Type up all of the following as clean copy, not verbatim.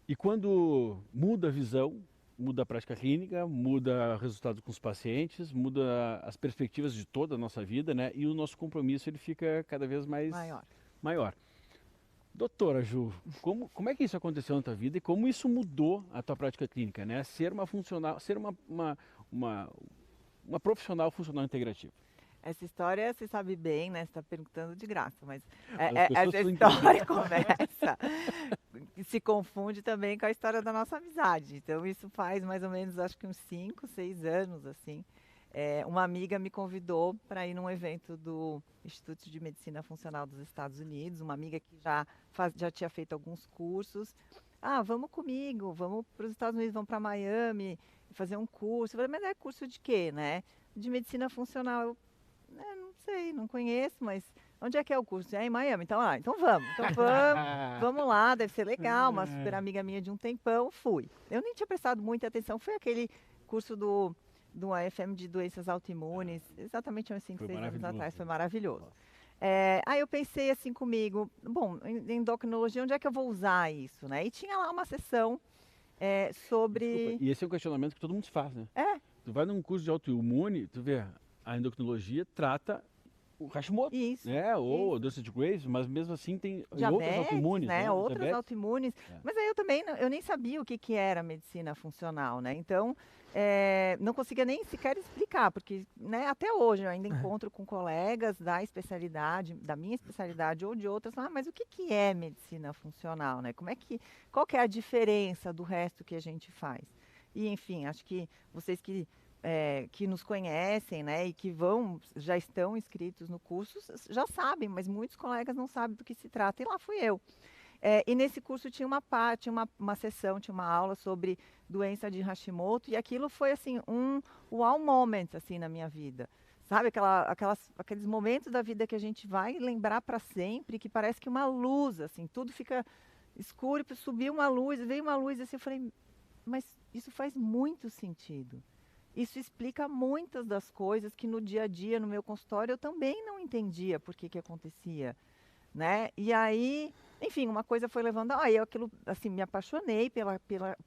E quando muda a visão, muda a prática clínica, muda o resultado com os pacientes, muda as perspectivas de toda a nossa vida, né? E o nosso compromisso ele fica cada vez mais Maior. maior. Doutora Ju, como é que isso aconteceu na tua vida e como isso mudou a tua prática clínica, né? Ser uma funcional, ser uma, uma profissional funcional integrativa. Essa história você sabe bem, né? Você está perguntando de graça, mas As pessoas essa precisam entender. história começa e se confunde também com a história da nossa amizade. Então, isso faz mais ou menos, acho que uns 5, 6 anos, assim. Uma amiga me convidou para ir num evento do Instituto de Medicina Funcional dos Estados Unidos, uma amiga que já tinha feito alguns cursos. Ah, vamos comigo, vamos para os Estados Unidos, vamos para Miami fazer um curso. Eu falei, mas é curso de quê, né? De medicina funcional. Não sei, não conheço, mas onde é que é o curso? É em Miami. Então, então vamos. Então vamos lá, deve ser legal. Uma super amiga minha de um tempão, fui. Eu nem tinha prestado muita atenção, foi aquele curso do AFM de doenças autoimunes, exatamente uns 5, Foi 6 anos maravilhoso. atrás, foi maravilhoso. Nossa. Aí eu pensei assim comigo, bom, em endocrinologia, onde é que eu vou usar isso, né? E tinha lá uma sessão Desculpa, sobre... e esse é um questionamento que todo mundo se faz, né? É, Tu vai num curso de autoimune, tu vê, a endocrinologia trata o Hashimoto, isso, né? Ou a isso. doença de Graves, mas mesmo assim tem em outras Diabetes, autoimunes, né, né? outras Diabetes. autoimunes, É. mas aí eu também eu nem sabia o que que era medicina funcional, né? Então, não conseguia nem sequer explicar, porque, né, até hoje eu ainda encontro com colegas da especialidade, da minha especialidade ou de outras, mas o que que é medicina funcional, né? Qual que é a diferença do resto que a gente faz? E, enfim, acho que vocês que nos conhecem, né, e que já estão inscritos no curso, já sabem, mas muitos colegas não sabem do que se trata, e lá fui eu. E nesse curso tinha uma parte, uma sessão, tinha uma aula sobre doença de Hashimoto, e aquilo foi assim um wow moment assim na minha vida. Sabe, aqueles momentos da vida que a gente vai lembrar para sempre, que parece que uma luz, assim, tudo fica escuro, subiu uma luz, veio uma luz, assim, eu falei, mas isso faz muito sentido. Isso explica muitas das coisas que no dia a dia, no meu consultório, eu também não entendia por que que acontecia, né? E aí, enfim, uma coisa foi levando, eu aquilo, assim, me apaixonei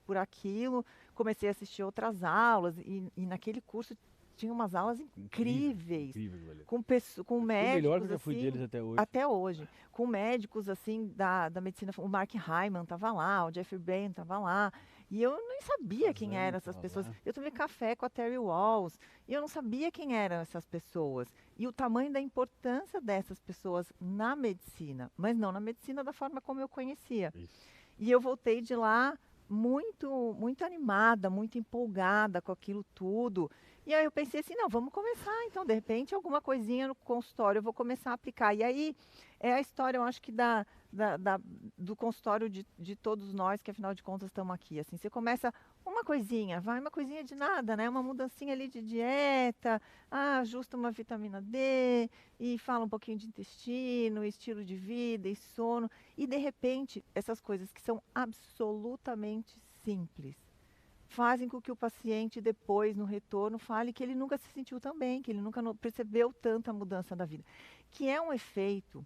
por aquilo, comecei a assistir outras aulas e naquele curso tinha umas aulas Incrível, incríveis, incrível, valeu. com Foi o melhor que eu médicos já fui deles assim, até hoje. até hoje, com médicos assim da medicina, o Mark Hyman estava lá, o Jeffrey Bain estava lá, e eu nem sabia quem Fazano eram essas tava pessoas. lá. Eu tomei café com a Terry Walls e eu não sabia quem eram essas pessoas e o tamanho da importância dessas pessoas na medicina, mas não na medicina da forma como eu conhecia. Isso. E eu voltei de lá muito animada, muito empolgada com aquilo tudo. E aí eu pensei assim, não, vamos começar, então, de repente, alguma coisinha no consultório eu vou começar a aplicar. E aí é a história, eu acho que do consultório de todos nós, que afinal de contas estamos aqui. Assim, você começa uma coisinha, vai uma coisinha de nada, né? Uma mudancinha ali de dieta, ajusta uma vitamina D, e fala um pouquinho de intestino, estilo de vida e sono. E de repente, essas coisas que são absolutamente simples fazem com que o paciente depois, no retorno, fale que ele nunca se sentiu tão bem, que ele nunca percebeu tanta mudança da vida. Que é um efeito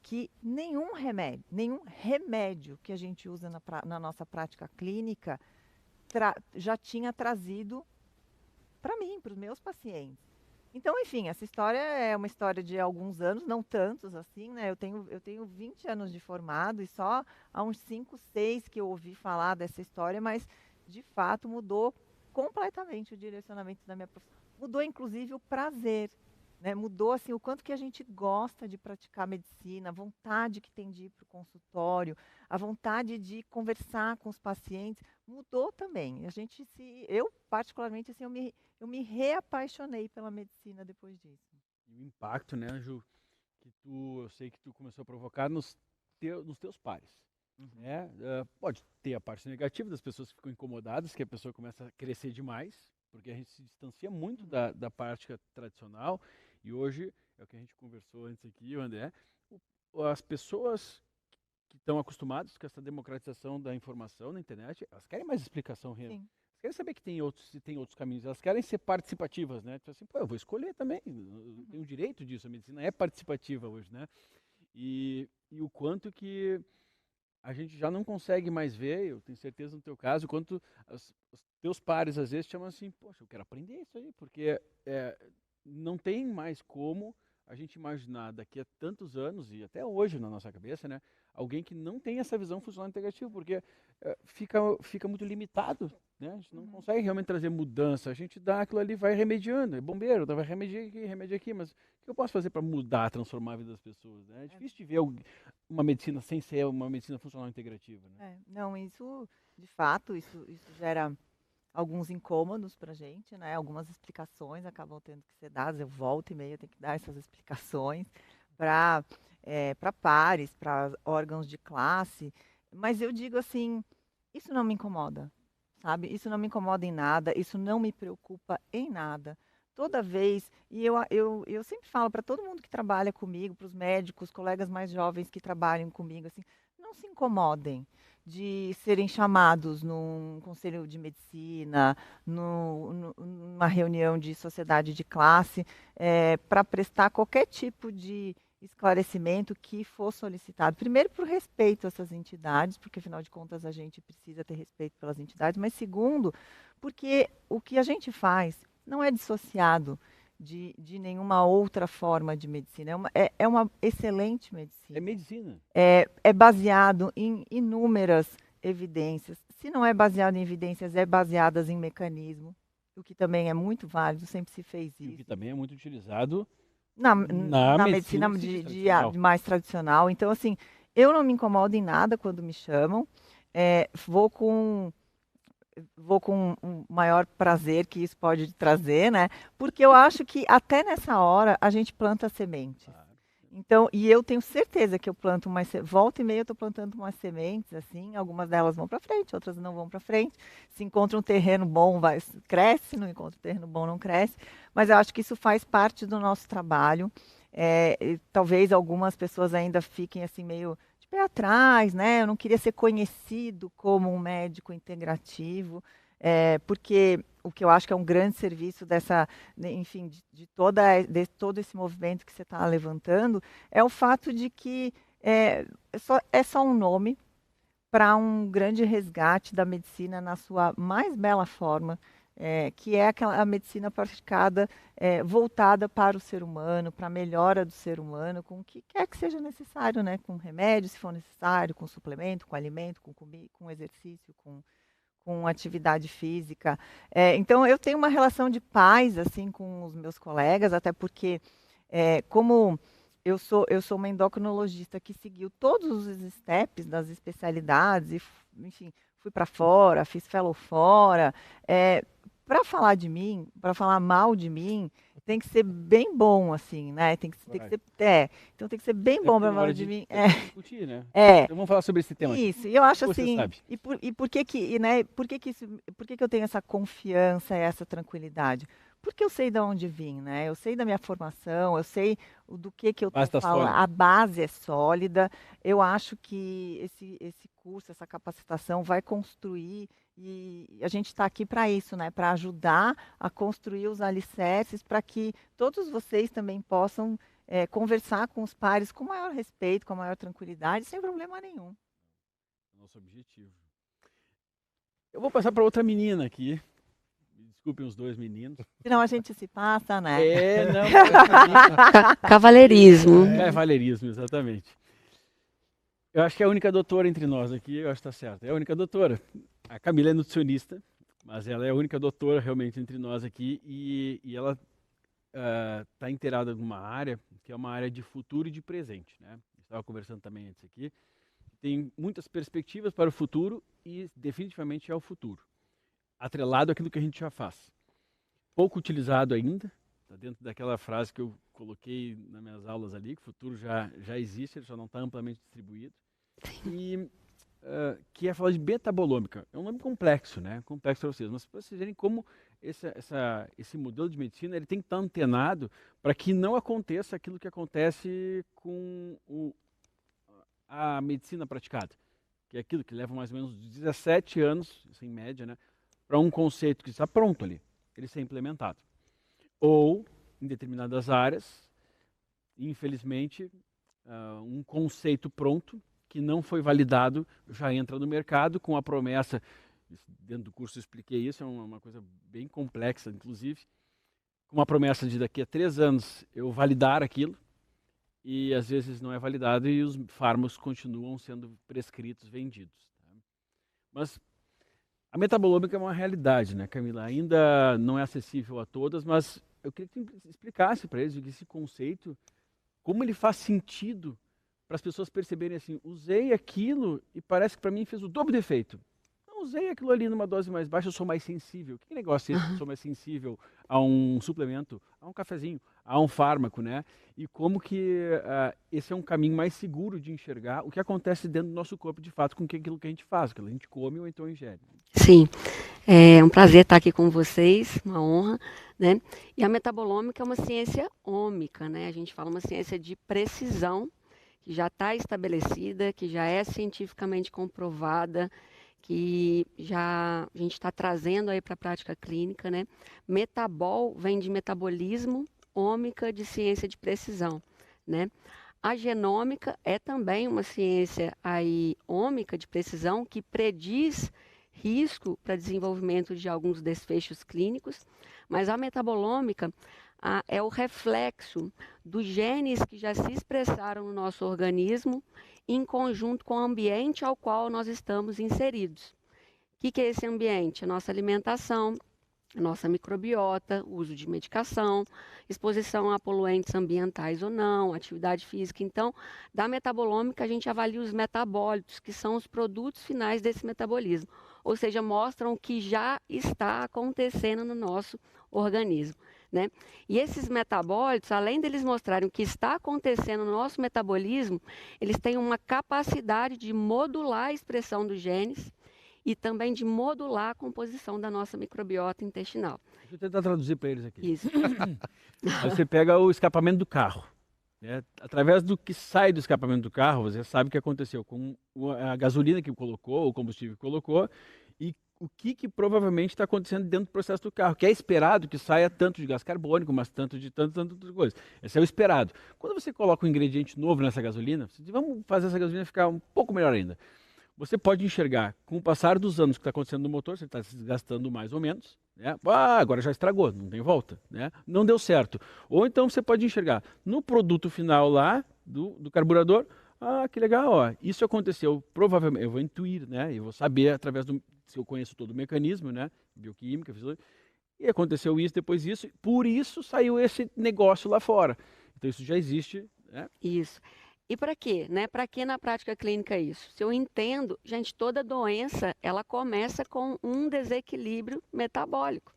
que nenhum remédio que a gente usa na nossa prática clínica já tinha trazido para mim, para os meus pacientes. Então, enfim, essa história é uma história de alguns anos, não tantos assim, né? Eu tenho 20 anos de formado e só há uns 5, 6 que eu ouvi falar dessa história, mas de fato mudou completamente o direcionamento da minha profissão. Mudou inclusive o prazer, né? Mudou assim o quanto que a gente gosta de praticar medicina, a vontade que tem de ir para o consultório, a vontade de conversar com os pacientes, mudou também. Eu particularmente assim, eu me reapaixonei pela medicina depois disso. E o impacto, né, Ju, que eu sei que tu começou a provocar nos teus pares. Uhum. Né? Pode ter a parte negativa das pessoas que ficam incomodadas, que a pessoa começa a crescer demais, porque a gente se distancia muito Uhum. da prática tradicional, e hoje, é o que a gente conversou antes aqui, André, as pessoas que estão acostumadas com essa democratização da informação na internet, elas querem mais explicação real. Sim. Elas querem saber que tem outros caminhos, elas querem ser participativas, né? Tipo assim, pô, eu vou escolher também, eu Uhum. tenho o direito disso, a medicina é participativa hoje, né? E o quanto que a gente já não consegue mais ver, eu tenho certeza no teu caso, quanto os teus pares às vezes chamam assim, poxa, eu quero aprender isso aí, porque não tem mais como a gente imaginar daqui a tantos anos, e até hoje na nossa cabeça, né, alguém que não tem essa visão funcional integrativa, porque fica muito limitado, né? A gente não Uhum. consegue realmente trazer mudança, a gente dá aquilo ali, vai remediando, é bombeiro, vai remedia aqui, mas o que eu posso fazer para mudar, transformar a vida das pessoas, né? É É, difícil de ver uma medicina sem ser uma medicina funcional integrativa, né? não, isso, de fato, isso gera alguns incômodos para a gente, né? Algumas explicações acabam tendo que ser dadas. Eu volto e meia tenho que dar essas explicações para para pares, para órgãos de classe. Mas eu digo assim, isso não me incomoda, sabe? Isso não me incomoda em nada, isso não me preocupa em nada. Toda vez, e eu sempre falo para todo mundo que trabalha comigo, para os médicos, colegas mais jovens que trabalham comigo, assim, não se incomodem de serem chamados num conselho de medicina, numa reunião de sociedade de classe, para prestar qualquer tipo de esclarecimento que for solicitado. Primeiro, por respeito a essas entidades, porque afinal de contas a gente precisa ter respeito pelas entidades, mas segundo, porque o que a gente faz não é dissociado de nenhuma outra forma de medicina. É uma excelente É medicina. medicina. É baseado em inúmeras evidências. Se não é baseado em evidências, é baseadas em mecanismo, o que também é muito válido, sempre se fez E o que isso. também é muito utilizado Na, na na medicina medicina que se diz tradicional. mais tradicional. Então, assim, eu não me incomodo em nada quando me chamam. É, vou com um maior prazer que isso pode trazer, né? Porque eu acho que até nessa hora a gente planta sementes. Claro. Então, e eu tenho certeza que eu planto volta e meia eu estou plantando umas sementes, assim, algumas delas vão para frente, outras não vão para frente. Se encontra um terreno bom, cresce, não encontra um terreno bom, não cresce. Mas eu acho que isso faz parte do nosso trabalho. E talvez algumas pessoas ainda fiquem assim meio de pé atrás, né? Eu não queria ser conhecido como um médico integrativo, porque o que eu acho que é um grande serviço dessa, né, enfim, de todo esse movimento que você está levantando, é o fato de que é só um nome para um grande resgate da medicina na sua mais bela forma, que é a medicina praticada, voltada para o ser humano, para a melhora do ser humano, com o que quer que seja necessário, né? Com remédio, se for necessário, com suplemento, com alimento, com exercício, com atividade física. Então, eu tenho uma relação de paz assim com os meus colegas, até porque, como eu sou uma endocrinologista que seguiu todos os steps das especialidades, e, enfim, fui para fora, fiz fellow fora. Para falar de mim, para falar mal de mim, tem que ser bem bom, assim, né? Tem que Coragem. ser, então tem que ser bem Até bom porque para na falar hora de de mim. discutir, né? É, Então vamos falar sobre esse tema aqui. isso, e eu O que acho você assim, sabe? e por que que, né, por que que eu tenho essa confiança e essa tranquilidade? Porque eu sei de onde vim, né? Eu sei da minha formação, eu sei do que eu estou Base tá falando, a sólida. base é sólida. Eu acho que esse curso, essa capacitação vai construir, e a gente está aqui para isso, né? Para ajudar a construir os alicerces para que todos vocês também possam conversar com os pares com maior respeito, com maior tranquilidade, sem problema nenhum. Nosso objetivo. Eu vou passar para outra menina aqui. Me desculpem os dois meninos. Senão a gente se passa, né? Não, mas Cavalheirismo. cavalheirismo, exatamente. Eu acho que é a única doutora entre nós aqui, eu acho que está certo. É a única doutora. A Camila é nutricionista, mas ela é a única doutora realmente entre nós aqui e ela está inteirada numa área que é uma área de futuro e de presente, né? Estava conversando também antes aqui. Tem muitas perspectivas para o futuro e definitivamente é o futuro, atrelado àquilo que a gente já faz. Pouco utilizado ainda, está dentro daquela frase que eu coloquei nas minhas aulas ali, que o futuro já existe, ele só não está amplamente distribuído. E que é falar de betabolômica. É um nome complexo, né? Complexo para vocês, mas para vocês verem como esse modelo de medicina ele tem que estar antenado para que não aconteça aquilo que acontece com a medicina praticada, que é aquilo que leva mais ou menos 17 anos, isso em média, né, para um conceito que está pronto ali, ele ser implementado. Ou, em determinadas áreas, infelizmente, um conceito pronto que não foi validado já entra no mercado com a promessa, dentro do curso eu expliquei isso, é uma coisa bem complexa, inclusive, com uma promessa de daqui a 3 anos eu validar aquilo, e às vezes não é validado e os fármacos continuam sendo prescritos, vendidos. Tá? Mas a metabolômica é uma realidade, né, Camila? Ainda não é acessível a todas, mas eu queria que tu explicasse para eles esse conceito, como ele faz sentido para as pessoas perceberem assim, usei aquilo e parece que para mim fez o dobro de efeito. Não usei aquilo ali numa dose mais baixa, eu sou mais sensível. Que negócio é esse? Eu sou mais sensível a um suplemento, a um cafezinho, a um fármaco, né? E como que esse é um caminho mais seguro de enxergar o que acontece dentro do nosso corpo, de fato, com aquilo que a gente faz, que a gente come ou então ingere. Sim, é um prazer estar aqui com vocês, uma honra, né? E a metabolômica é uma ciência ômica, né? A gente fala uma ciência de precisão, que já está estabelecida, que já é cientificamente comprovada, que já a gente está trazendo aí para a prática clínica, né? Metabol vem de metabolismo, ômica de ciência de precisão, né? A genômica é também uma ciência aí ômica de precisão que prediz risco para desenvolvimento de alguns desfechos clínicos, mas a metabolômica é o reflexo dos genes que já se expressaram no nosso organismo em conjunto com o ambiente ao qual nós estamos inseridos. O que é esse ambiente? A nossa alimentação, a nossa microbiota, uso de medicação, exposição a poluentes ambientais ou não, atividade física. Então, da metabolômica, a gente avalia os metabólitos, que são os produtos finais desse metabolismo. Ou seja, mostram o que já está acontecendo no nosso organismo, né? E esses metabólitos, além deles mostrarem o que está acontecendo no nosso metabolismo, eles têm uma capacidade de modular a expressão dos genes e também de modular a composição da nossa microbiota intestinal. Deixa eu tentar traduzir para eles aqui. Isso. Aí você pega o escapamento do carro. Né? Através do que sai do escapamento do carro, você sabe o que aconteceu com a gasolina que colocou, o combustível que colocou, e o que provavelmente está acontecendo dentro do processo do carro, que é esperado que saia tanto de gás carbônico, mas tanto de outras coisas. Esse é o esperado. Quando você coloca um ingrediente novo nessa gasolina, você diz, vamos fazer essa gasolina ficar um pouco melhor ainda. Você pode enxergar, com o passar dos anos que está acontecendo no motor, você está se desgastando mais ou menos, né? Agora já estragou, não tem volta, né? Não deu certo. Ou então você pode enxergar no produto final lá do carburador, que legal, ó, isso aconteceu, provavelmente, eu vou intuir, né? Eu vou saber através se eu conheço todo o mecanismo, né? Bioquímica, fisiologia, e aconteceu isso, depois isso, por isso saiu esse negócio lá fora. Então isso já existe, né? Isso. E para quê? Né? Para que na prática clínica isso? Se eu entendo, gente, toda doença, ela começa com um desequilíbrio metabólico.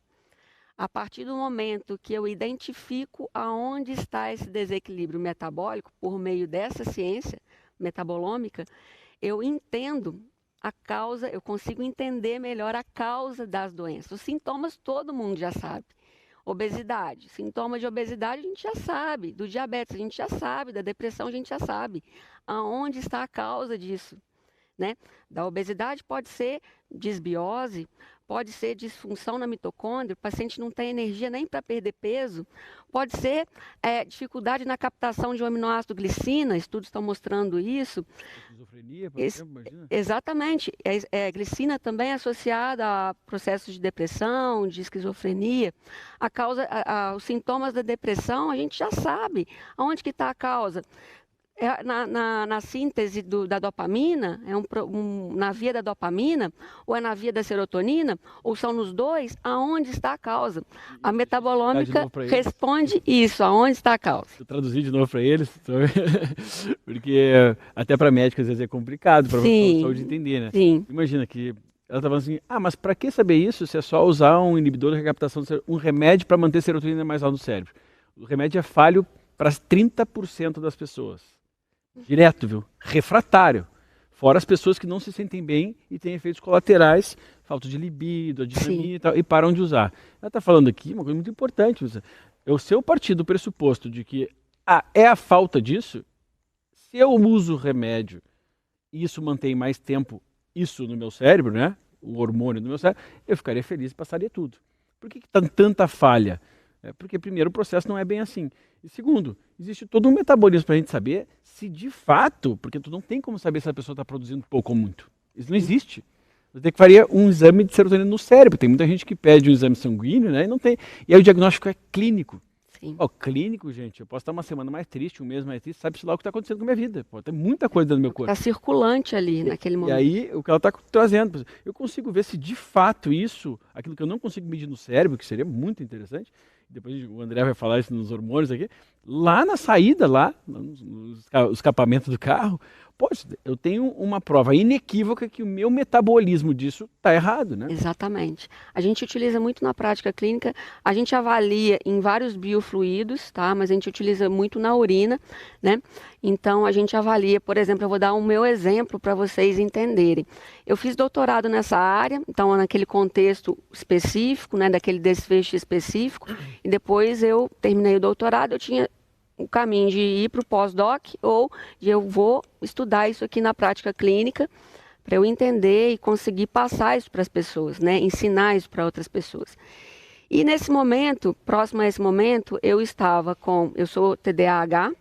A partir do momento que eu identifico aonde está esse desequilíbrio metabólico, por meio dessa ciência metabolômica, eu entendo a causa, eu consigo entender melhor a causa das doenças. Os sintomas todo mundo já sabe. Obesidade, sintoma de obesidade a gente já sabe, do diabetes a gente já sabe, da depressão a gente já sabe. Aonde está a causa disso? Né? Da obesidade pode ser desbiose, pode ser disfunção na mitocôndria, o paciente não tem energia nem para perder peso, pode ser dificuldade na captação de um aminoácido glicina, estudos estão mostrando isso. Esquizofrenia, por exemplo, imagina. Exatamente, glicina também é associada a processos de depressão, de esquizofrenia. A causa, os sintomas da depressão, a gente já sabe aonde que está a causa. Na síntese da dopamina, na via da dopamina, ou é na via da serotonina, ou são nos dois, aonde está a causa? A metabolômica responde isso, aonde está a causa. Eu traduzi de novo para eles, porque até para médico às vezes é complicado para a saúde entender, né? Sim. Imagina que ela estava assim, mas para que saber isso se é só usar um inibidor de recaptação, um remédio para manter a serotonina mais alta no cérebro? O remédio é falho para 30% das pessoas. Direto, viu? Refratário. Fora as pessoas que não se sentem bem e têm efeitos colaterais, falta de libido, adinamia e tal, e param de usar. Ela está falando aqui uma coisa muito importante. Se eu partir do pressuposto de que é a falta disso, se eu uso remédio e isso mantém mais tempo isso no meu cérebro, né? O hormônio no meu cérebro, eu ficaria feliz e passaria tudo. Por que tem tanta falha? Porque, primeiro, o processo não é bem assim. E, segundo, existe todo um metabolismo para a gente saber se, de fato, porque tu não tem como saber se a pessoa está produzindo pouco ou muito. Isso não existe. Você faria um exame de serotonina no cérebro. Tem muita gente que pede um exame sanguíneo, né, e não tem. E aí o diagnóstico é clínico. Clínico, gente, eu posso estar uma semana mais triste, um mês mais triste, sabe-se lá o que está acontecendo com a minha vida. Pode ter muita coisa dentro do meu corpo. Está circulante ali naquele momento. E aí, o que ela está trazendo, eu consigo ver se de fato isso, aquilo que eu não consigo medir no cérebro, que seria muito interessante, depois o André vai falar isso nos hormônios aqui, lá na saída, lá, no escapamento do carro, eu tenho uma prova inequívoca que o meu metabolismo disso está errado, né? Exatamente. A gente utiliza muito na prática clínica, a gente avalia em vários biofluidos, tá? Mas a gente utiliza muito na urina, né? Então a gente avalia, por exemplo, eu vou dar o meu exemplo para vocês entenderem. Eu fiz doutorado nessa área, então naquele contexto específico, né, daquele desfecho específico, e depois eu terminei o doutorado, eu tinha o caminho de ir para o pós-doc ou de eu vou estudar isso aqui na prática clínica para eu entender e conseguir passar isso para as pessoas, né? Ensinar isso para outras pessoas. E nesse momento, próximo a esse momento, eu sou TDAH,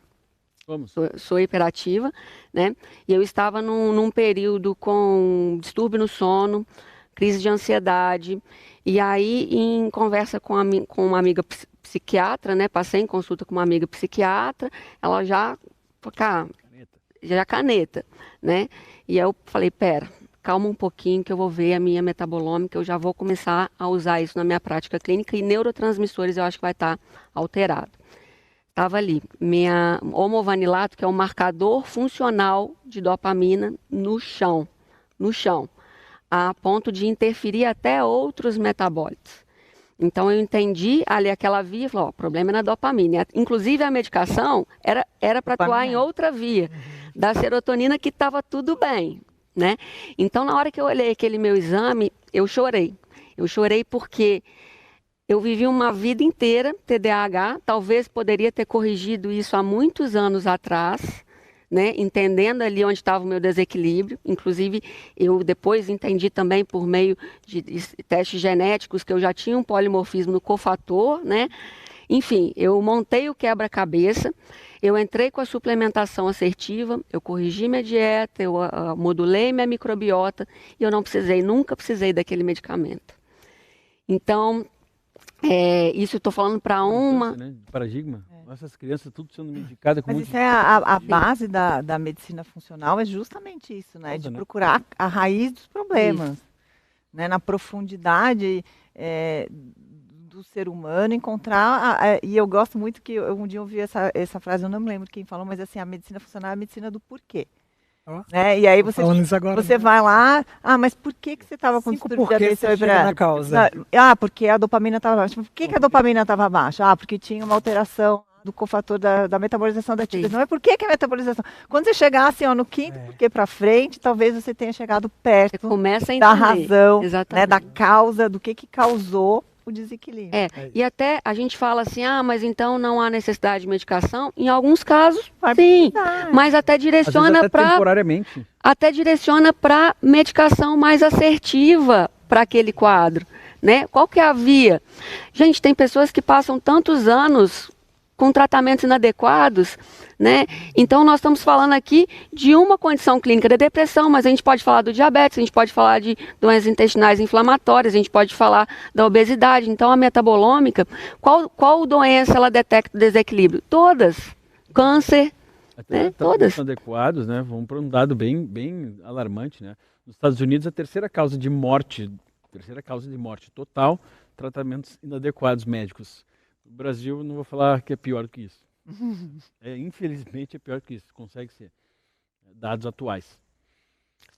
sou hiperativa, né? E eu estava num período com distúrbio no sono, crise de ansiedade, e aí em conversa com uma amiga psiquiatra, né? Passei em consulta com uma amiga psiquiatra, ela já caneta, né? E eu falei, calma um pouquinho que eu vou ver a minha metabolômica, eu já vou começar a usar isso na minha prática clínica e neurotransmissores eu acho que vai estar alterado. Estava ali, minha homovanilato, que é um marcador funcional de dopamina no chão, a ponto de interferir até outros metabólitos. Então eu entendi ali aquela via, falei, o problema é na dopamina. Inclusive a medicação era para atuar em outra via, da serotonina que estava tudo bem, né? Então na hora que eu olhei aquele meu exame, eu chorei. Eu chorei porque eu vivi uma vida inteira TDAH, talvez poderia ter corrigido isso há muitos anos atrás, né, entendendo ali onde estava o meu desequilíbrio. Inclusive, eu depois entendi também por meio de testes genéticos que eu já tinha um polimorfismo no cofator, né? Enfim, eu montei o quebra-cabeça, eu entrei com a suplementação assertiva, eu corrigi minha dieta, eu modulei minha microbiota e eu nunca precisei daquele medicamento. Então, isso eu estou falando para uma... Paradigma. Essas crianças tudo sendo medicadas com Mas isso é a base da medicina funcional, é justamente isso, né? De procurar a raiz dos problemas, né? Na profundidade do ser humano, encontrar... e eu gosto muito que um dia eu ouvi essa frase, eu não me lembro quem falou, mas assim, a medicina funcional é a medicina do porquê. Né? E aí você vai lá, mas por que você estava com distúrbio de atenção na causa? Porque a dopamina estava baixa. Por que a dopamina estava baixa? Porque tinha uma alteração do cofator da metabolização da tireoide. Não é por que a metabolização... Quando você chegar assim, no quinto porquê para frente, talvez você tenha chegado perto da razão, né, da causa, do que causou o desequilíbrio. E até a gente fala assim, mas então não há necessidade de medicação. Em alguns casos, sim, mas até direciona para temporariamente. Até direciona para medicação mais assertiva para aquele quadro, né? Qual que é a via? Gente, tem pessoas que passam tantos anos com tratamentos inadequados, né? Então nós estamos falando aqui de uma condição clínica da depressão, mas a gente pode falar do diabetes, a gente pode falar de doenças intestinais inflamatórias, a gente pode falar da obesidade. Então a metabolômica, qual doença ela detecta o desequilíbrio? Todas. Câncer, né? Todas. Adequados, né? Vamos para um dado bem alarmante, né? Nos Estados Unidos, a terceira causa de morte total, tratamentos inadequados médicos. No Brasil, não vou falar que é pior do que isso. Infelizmente, é pior do que isso. Consegue ser. Dados atuais.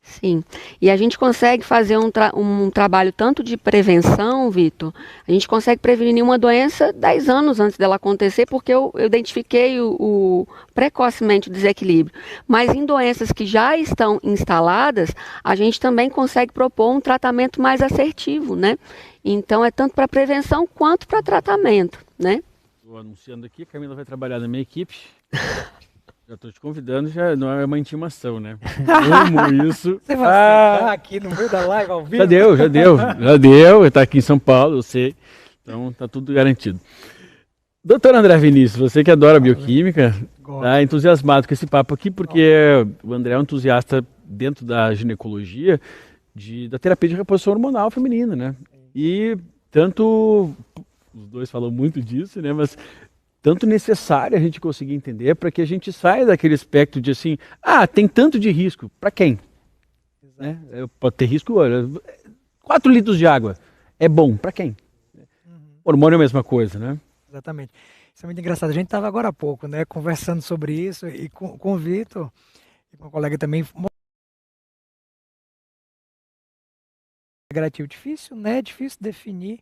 Sim. E a gente consegue fazer um trabalho tanto de prevenção, Vitor, a gente consegue prevenir uma doença 10 anos antes dela acontecer, porque eu identifiquei precocemente o desequilíbrio. Mas em doenças que já estão instaladas, a gente também consegue propor um tratamento mais assertivo, né? Então, é tanto para prevenção quanto para tratamento, né? Estou anunciando aqui, a Camila vai trabalhar na minha equipe. Já estou te convidando, já não é uma intimação, né? Amo isso. Você vai sentar aqui no meio da live ao vivo? Já deu. Está aqui em São Paulo, eu sei. Então, está tudo garantido. Doutor André Vinícius, você que adora bioquímica, Gosto. tá entusiasmado com esse papo aqui, porque o André é um entusiasta dentro da ginecologia, da terapia de reposição hormonal feminina, né? E tanto, os dois falam muito disso, né? Mas tanto necessário a gente conseguir entender para que a gente saia daquele espectro de assim, tem tanto de risco, para quem? Né? Pode ter risco, olha, 4 litros de água, é bom, para quem? Hormônio é a mesma coisa, né? Exatamente. Isso é muito engraçado. A gente estava agora há pouco, né, conversando sobre isso e com o Vitor e com o colega também. Integrativo difícil, né? Difícil definir,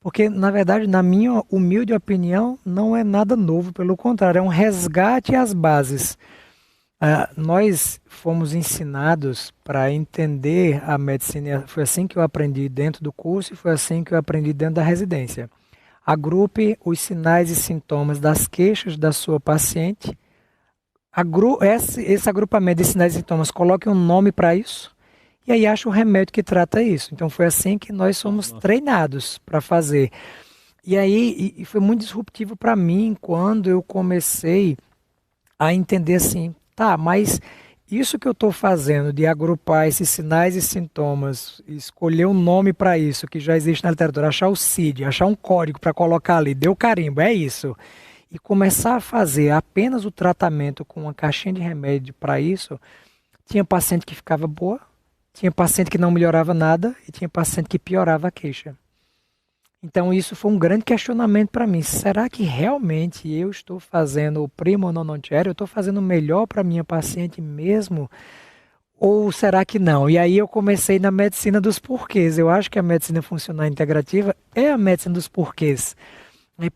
porque na verdade, na minha humilde opinião, não é nada novo, pelo contrário, é um resgate às bases. Nós fomos ensinados para entender a medicina, foi assim que eu aprendi dentro do curso e foi assim que eu aprendi dentro da residência. Agrupe os sinais e sintomas das queixas da sua paciente. Esse agrupamento de sinais e sintomas, coloque um nome para isso e aí acha o remédio que trata isso. Então foi assim que nós somos treinados para fazer. E aí e foi muito disruptivo para mim quando eu comecei a entender assim, mas isso que eu estou fazendo de agrupar esses sinais e sintomas, escolher um nome para isso que já existe na literatura, achar o CID, achar um código para colocar ali, deu carimbo, é isso. E começar a fazer apenas o tratamento com uma caixinha de remédio para isso, tinha paciente que ficava boa, tinha paciente que não melhorava nada e tinha paciente que piorava a queixa. Então isso foi um grande questionamento para mim. Será que realmente eu estou fazendo o primo nonantiero? Eu estou fazendo o melhor para minha paciente mesmo? Ou será que não? E aí eu comecei na medicina dos porquês. Eu acho que a medicina funcional integrativa é a medicina dos porquês.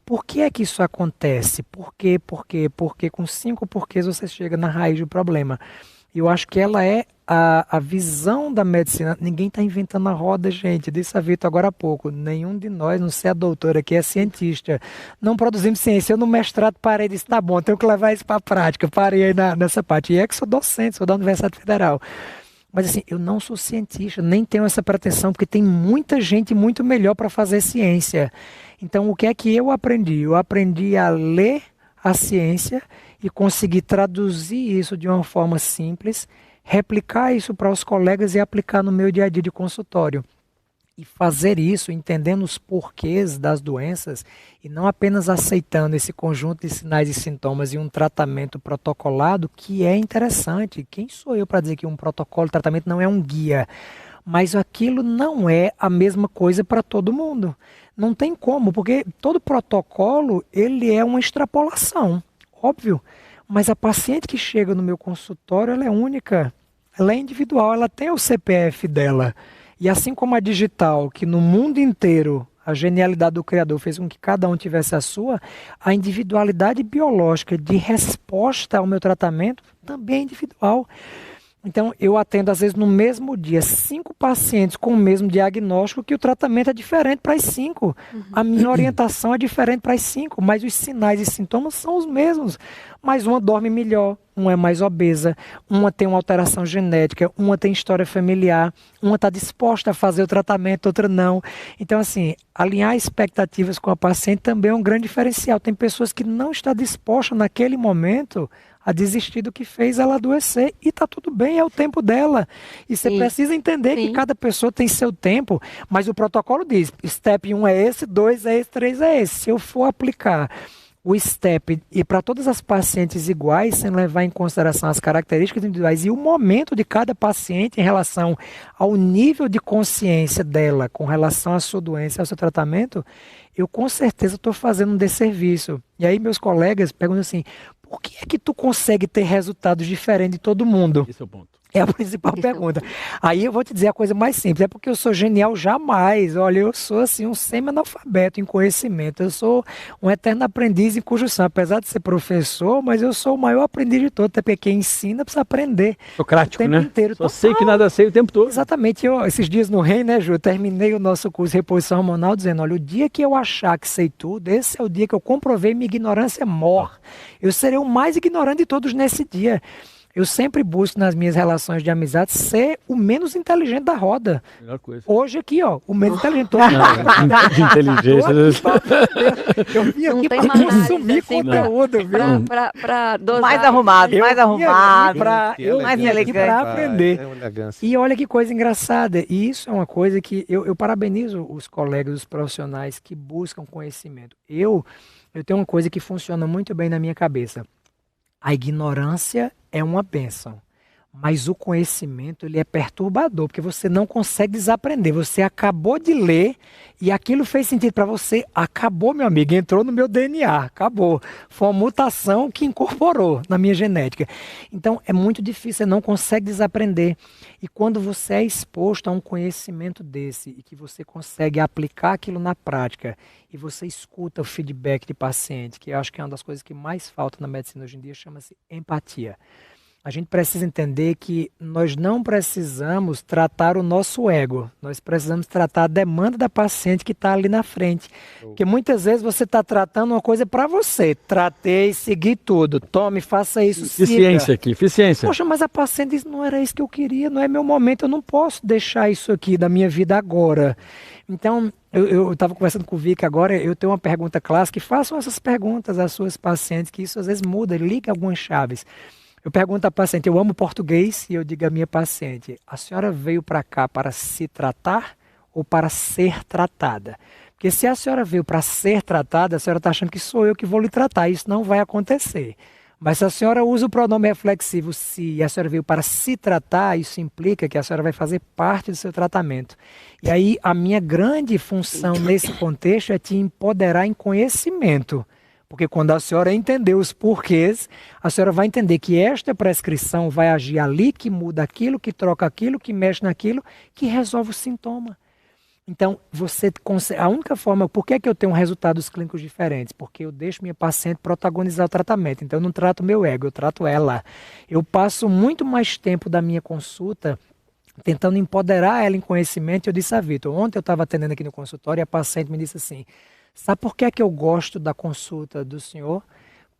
Por que é que isso acontece? Por quê? Porque com 5 porquês você chega na raiz do problema. Eu acho que ela é a visão da medicina. Ninguém está inventando a roda, gente. Disse a Vitor agora há pouco. Nenhum de nós, não sei a doutora aqui, é cientista. Não produzimos ciência. Eu no mestrado parei e disse, tá bom, tenho que levar isso para a prática. Parei aí nessa parte. E é que sou docente, sou da Universidade Federal. Mas assim, eu não sou cientista, nem tenho essa pretensão, porque tem muita gente muito melhor para fazer ciência. Então, o que é que eu aprendi? Eu aprendi a ler a ciência e conseguir traduzir isso de uma forma simples, replicar isso para os colegas e aplicar no meu dia a dia de consultório. E fazer isso entendendo os porquês das doenças e não apenas aceitando esse conjunto de sinais e sintomas e um tratamento protocolado, que é interessante. Quem sou eu para dizer que um protocolo de tratamento não é um guia? Mas aquilo não é a mesma coisa para todo mundo. Não tem como, porque todo protocolo ele é uma extrapolação, óbvio. Mas a paciente que chega no meu consultório, ela é única, ela é individual, ela tem o CPF dela. E assim como a digital, que no mundo inteiro a genialidade do Criador fez com que cada um tivesse a sua, a individualidade biológica de resposta ao meu tratamento também é individual. Então, eu atendo, às vezes, no mesmo dia, 5 pacientes com o mesmo diagnóstico, que o tratamento é diferente para as 5. A minha orientação é diferente para as 5, mas os sinais e sintomas são os mesmos. Mas uma dorme melhor, uma é mais obesa, uma tem uma alteração genética, uma tem história familiar, uma está disposta a fazer o tratamento, outra não. Então, assim, alinhar expectativas com a paciente também é um grande diferencial. Tem pessoas que não estão dispostas naquele momento a desistir do que fez ela adoecer e está tudo bem, é o tempo dela. E você precisa entender que cada pessoa tem seu tempo, mas o protocolo diz, step 1 é esse, 2 é esse, 3 é esse. Se eu for aplicar o step e para todas as pacientes iguais, sem levar em consideração as características individuais e o momento de cada paciente em relação ao nível de consciência dela com relação à sua doença, ao seu tratamento, eu com certeza estou fazendo um desserviço. E aí meus colegas perguntam assim, por que é que tu consegue ter resultados diferentes de todo mundo? Esse é o ponto. É a principal pergunta. Aí eu vou te dizer a coisa mais simples, é porque eu sou genial jamais. Olha, eu sou assim um semi-analfabeto em conhecimento. Eu sou um eterno aprendiz em conjunção. Apesar de ser professor, mas eu sou o maior aprendiz de todos. Até porque quem ensina precisa aprender. Socrático, o tempo né? inteiro. Só sei que nada sei o tempo todo. Exatamente. Esses dias no REM, né, Ju? Eu terminei o nosso curso de reposição hormonal dizendo, olha, o dia que eu achar que sei tudo, esse é o dia que eu comprovei minha ignorância mor. Eu serei o mais ignorante de todos nesse dia. Eu sempre busco nas minhas relações de amizade ser o menos inteligente da roda. Melhor coisa. Hoje aqui, ó, o menos inteligente. De inteligência. Eu vim Não aqui tem para uma análise consumir assim, conteúdo, viu? Pra dosar. Mais arrumado, Eu mais vim arrumado. eu vim aqui para aprender. E olha que coisa engraçada. E isso é uma coisa que eu parabenizo os colegas, os profissionais que buscam conhecimento. Eu tenho uma coisa que funciona muito bem na minha cabeça. A ignorância é uma bênção, mas o conhecimento ele é perturbador, porque você não consegue desaprender. Você acabou de ler e aquilo fez sentido para você. Acabou, meu amigo, entrou no meu DNA, acabou. Foi uma mutação que incorporou na minha genética. Então é muito difícil, você não consegue desaprender. E quando você é exposto a um conhecimento desse e que você consegue aplicar aquilo na prática e você escuta o feedback de paciente, que eu acho que é uma das coisas que mais falta na medicina hoje em dia, chama-se empatia. A gente precisa entender que nós não precisamos tratar o nosso ego, nós precisamos tratar a demanda da paciente que está ali na frente. Porque muitas vezes você está tratando uma coisa para você, tratei, segui tudo, tome, faça isso, Eficiência siga. aqui, eficiência. Poxa, mas a paciente diz, não era isso que eu queria, não é meu momento, eu não posso deixar isso aqui da minha vida agora. Então, eu estava conversando com o Vic agora, eu tenho uma pergunta clássica, e façam essas perguntas às suas pacientes, que isso às vezes muda, liga algumas chaves. Eu pergunto à paciente, eu amo português, e eu digo à minha paciente, a senhora veio para cá para se tratar ou para ser tratada? Porque se a senhora veio para ser tratada, a senhora está achando que sou eu que vou lhe tratar, isso não vai acontecer. Mas se a senhora usa o pronome reflexivo se e a senhora veio para se tratar, isso implica que a senhora vai fazer parte do seu tratamento. E aí a minha grande função nesse contexto é te empoderar em conhecimento. Porque quando a senhora entender os porquês, a senhora vai entender que esta prescrição vai agir ali, que muda aquilo, que troca aquilo, que mexe naquilo, que resolve o sintoma. Então, você consegue, a única forma, por que é que eu tenho resultados clínicos diferentes? Porque eu deixo minha paciente protagonizar o tratamento. Então, eu não trato meu ego, eu trato ela. Eu passo muito mais tempo da minha consulta tentando empoderar ela em conhecimento. Eu disse a Vitor, ontem eu estava atendendo aqui no consultório e a paciente me disse assim, sabe por que é que eu gosto da consulta do senhor?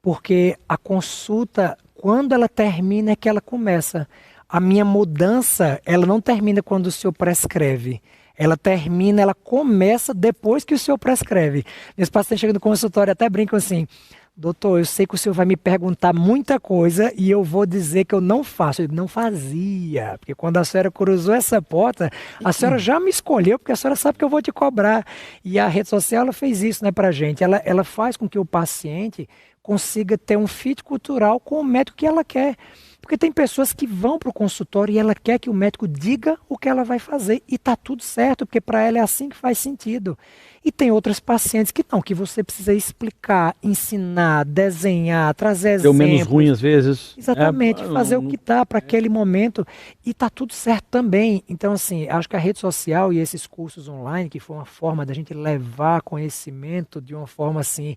Porque a consulta, quando ela termina, é que ela começa. A minha mudança, ela não termina quando o senhor prescreve. Ela termina, ela começa depois que o senhor prescreve. Meus pacientes chegam no consultório e até brincam assim, doutor, eu sei que o senhor vai me perguntar muita coisa e eu vou dizer que eu não faço. Eu digo, não fazia, porque quando a senhora cruzou essa porta, a senhora já me escolheu, porque a senhora sabe que eu vou te cobrar. E a rede social, ela fez isso, né, pra gente. Ela faz com que o paciente consiga ter um fit cultural com o médico que ela quer. Porque tem pessoas que vão para o consultório e ela quer que o médico diga o que ela vai fazer. E está tudo certo, porque para ela é assim que faz sentido. E tem outras pacientes que não, que você precisa explicar, ensinar, desenhar, trazer exemplos. Deu menos ruim às vezes. Exatamente, fazer o que dá para aquele momento. E está tudo certo também. Então, assim, acho que a rede social e esses cursos online, que foi uma forma da gente levar conhecimento de uma forma assim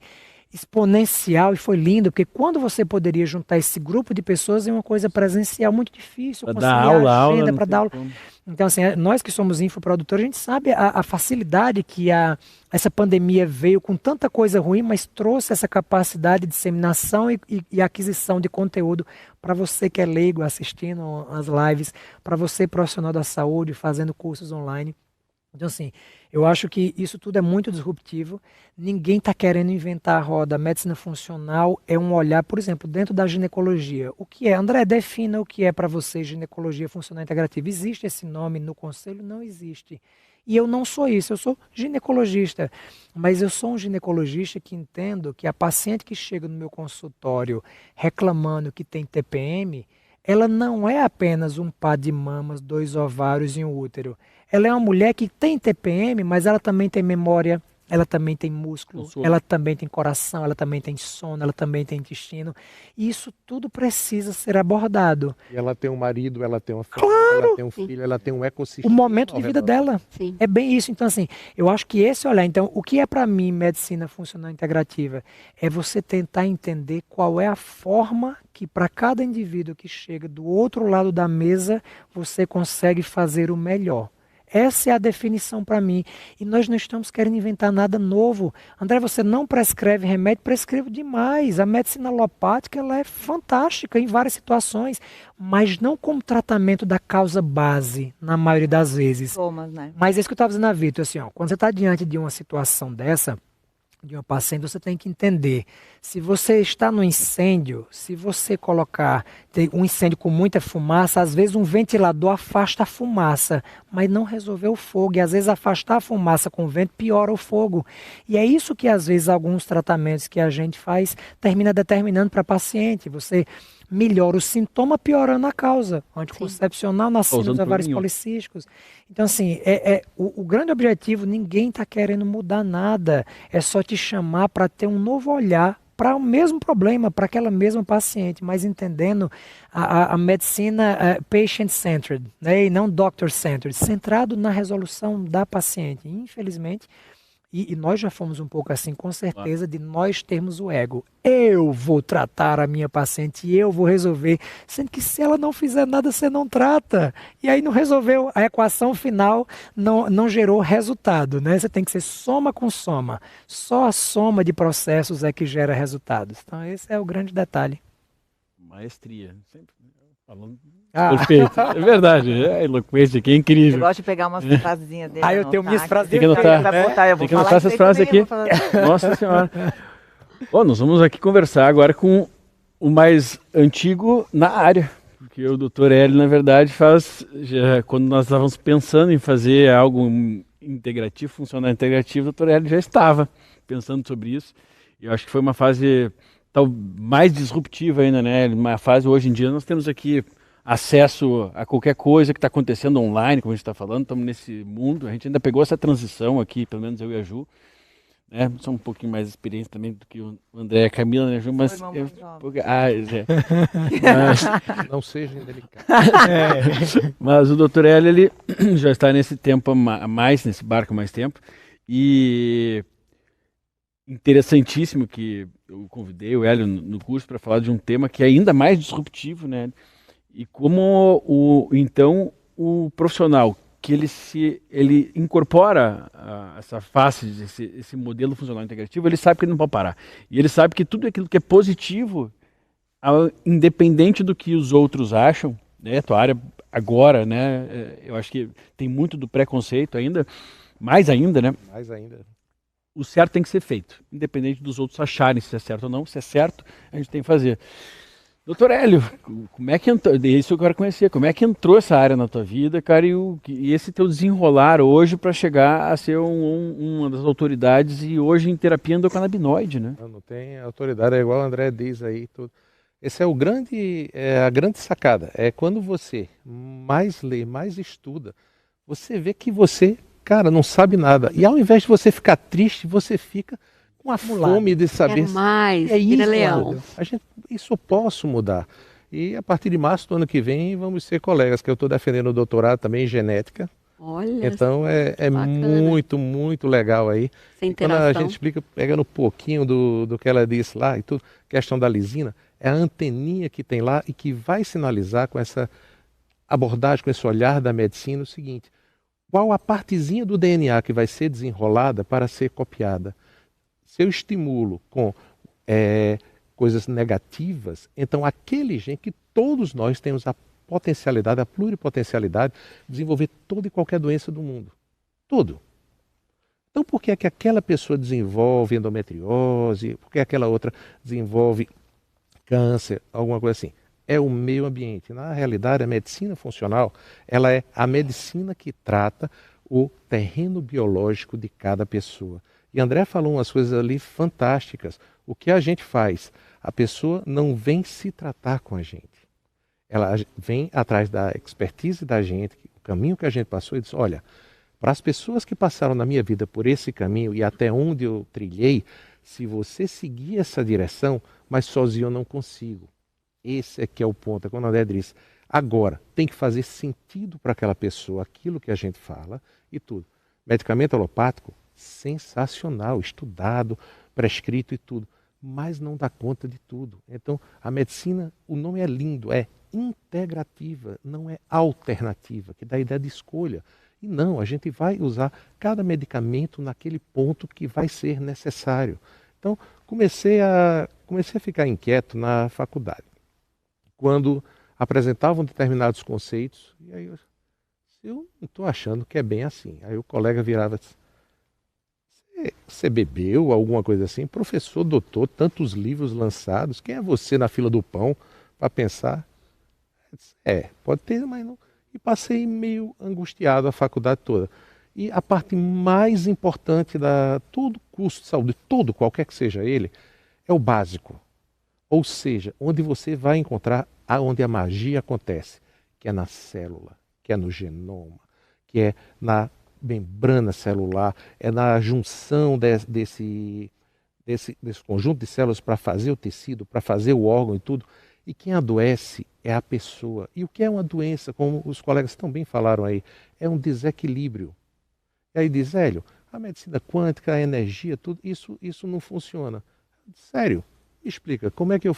exponencial, e foi lindo, porque quando você poderia juntar esse grupo de pessoas em uma coisa presencial, muito difícil, para dar aula, para dar aula. Então, assim, nós que somos infoprodutores, a gente sabe a facilidade que essa pandemia veio com tanta coisa ruim, mas trouxe essa capacidade de disseminação e aquisição de conteúdo para você que é leigo assistindo as lives, para você profissional da saúde fazendo cursos online. Então, assim, eu acho que isso tudo é muito disruptivo. Ninguém está querendo inventar a roda. A medicina funcional é um olhar, por exemplo, dentro da ginecologia. O que é? André, defina o que é para você ginecologia funcional integrativa. Existe esse nome no conselho? Não existe. E eu não sou isso, eu sou ginecologista. Mas eu sou um ginecologista que entendo que a paciente que chega no meu consultório reclamando que tem TPM, ela não é apenas um par de mamas, 2 ovários e um útero. Ela é uma mulher que tem TPM, mas ela também tem memória, ela também tem músculo, ela também tem coração, ela também tem sono, ela também tem intestino. E isso tudo precisa ser abordado. E ela tem um marido, ela tem uma família, ela tem um filho, ela tem um ecossistema. O momento de vida dela. Sim. É bem isso. Então, assim, eu acho que esse olhar. Então, o que é para mim medicina funcional integrativa? É você tentar entender qual é a forma que para cada indivíduo que chega do outro lado da mesa, você consegue fazer o melhor. Essa é a definição para mim. E nós não estamos querendo inventar nada novo. André, você não prescreve remédio, prescrevo demais. A medicina alopática ela é fantástica em várias situações, mas não como tratamento da causa base, na maioria das vezes. Thomas, né? Mas é isso que eu estava dizendo a Vitor, assim, ó, quando você está diante de uma situação dessa, de uma paciente, você tem que entender, se você está no incêndio, se você colocar um incêndio com muita fumaça, às vezes um ventilador afasta a fumaça, mas não resolveu o fogo, e às vezes afastar a fumaça com o vento piora o fogo, e é isso que às vezes alguns tratamentos que a gente faz termina determinando para a paciente, você melhora o sintoma piorando a causa, anticoncepcional nas síndromes ovários policísticos. Então, assim, o grande objetivo, ninguém está querendo mudar nada, é só te chamar para ter um novo olhar para o mesmo problema, para aquela mesma paciente, mas entendendo a medicina patient-centered, né, e não doctor-centered, centrado na resolução da paciente. Infelizmente, e nós já fomos um pouco assim, com certeza, de nós termos o ego. Eu vou tratar a minha paciente e eu vou resolver. Sendo que se ela não fizer nada, você não trata. E aí não resolveu, a equação final não gerou resultado, né? Você tem que ser soma com soma. Só a soma de processos é que gera resultados. Então esse é o grande detalhe. Maestria. Sempre falando... Perfeito, é verdade, a eloquência aqui é incrível. Eu gosto de pegar umas frasezinhas dele. Eu tenho minhas frases. Tem que anotar, tem que anotar essas frases aqui. Nossa Senhora. Bom, nós vamos aqui conversar agora com o mais antigo na área, porque o Dr. Hélio, na verdade, quando nós estávamos pensando em fazer algo integrativo, funcional integrativo, o Dr. Hélio já estava pensando sobre isso. E eu acho que foi uma fase mais disruptiva ainda, né? Uma fase, hoje em dia, nós temos aqui acesso a qualquer coisa que está acontecendo online, como a gente está falando, estamos nesse mundo, a gente ainda pegou essa transição aqui, pelo menos eu e a Ju, né? Sou um pouquinho mais experiente também do que o André e a Camila, né, Ju? Mas, não seja indelicado. Mas o Dr. Hélio, ele já está nesse tempo nesse barco há mais tempo, e interessantíssimo que eu convidei o Hélio no curso para falar de um tema que é ainda mais disruptivo, né? E como então o profissional que ele incorpora essa face, esse modelo funcional integrativo, ele sabe que ele não pode parar. E ele sabe que tudo aquilo que é positivo, independente do que os outros acham, né, tua área agora, né, eu acho que tem muito do preconceito ainda, mais ainda, né? Mais ainda. O certo tem que ser feito, independente dos outros acharem se é certo ou não. Se é certo, a gente tem que fazer. Doutor Hélio, como é que entrou? Isso eu quero conhecer. Como é que entrou essa área na tua vida, cara, e esse teu desenrolar hoje para chegar a ser uma das autoridades e hoje em terapia endocannabinoide, né? Não tem autoridade, é igual o André diz aí. Tudo. Esse é a grande sacada. É quando você mais lê, mais estuda, você vê que você, cara, não sabe nada. E ao invés de você ficar triste, você fica com a fome de saber. Quero mais, é isso, leão. Isso eu posso mudar. E a partir de março do ano que vem vamos ser colegas, que eu estou defendendo o doutorado também em genética. Olha, então é muito, muito legal aí. E quando a gente explica, pegando um pouquinho do que ela disse lá e tudo, questão da lisina, é a anteninha que tem lá e que vai sinalizar com essa abordagem, com esse olhar da medicina o seguinte: qual a partezinha do DNA que vai ser desenrolada para ser copiada? Se eu estimulo com coisas negativas, então aquele gene que todos nós temos a potencialidade, a pluripotencialidade de desenvolver toda e qualquer doença do mundo. Tudo. Então por que é que aquela pessoa desenvolve endometriose, por que aquela outra desenvolve câncer, alguma coisa assim? É o meio ambiente. Na realidade, a medicina funcional, ela é a medicina que trata o terreno biológico de cada pessoa. E André falou umas coisas ali fantásticas. O que a gente faz? A pessoa não vem se tratar com a gente. Ela vem atrás da expertise da gente, o caminho que a gente passou, e diz: olha, para as pessoas que passaram na minha vida por esse caminho e até onde eu trilhei, se você seguir essa direção, mas sozinho eu não consigo. Esse é que é o ponto. É quando André diz: agora, tem que fazer sentido para aquela pessoa aquilo que a gente fala e tudo. Medicamento alopático, sensacional, estudado, prescrito e tudo, mas não dá conta de tudo. Então, a medicina, o nome é lindo, é integrativa, não é alternativa, que dá a ideia de escolha. E não, a gente vai usar cada medicamento naquele ponto que vai ser necessário. Então, comecei a ficar inquieto na faculdade, quando apresentavam determinados conceitos, e aí eu não estou achando que é bem assim. Aí o colega virava e disse, você bebeu, alguma coisa assim? Professor, doutor, tantos livros lançados, quem é você na fila do pão para pensar? Eu disse, pode ter, mas não. E passei meio angustiado a faculdade toda. E a parte mais importante da todo curso de saúde, todo, qualquer que seja ele, é o básico. Ou seja, onde você vai encontrar onde a magia acontece, que é na célula, que é no genoma, que é na membrana celular, é na junção desse conjunto de células para fazer o tecido, para fazer o órgão e tudo. E quem adoece é a pessoa. E o que é uma doença, como os colegas também falaram aí, é um desequilíbrio. E aí diz, Hélio, a medicina quântica, a energia, tudo isso não funciona. Sério, me explica, como é que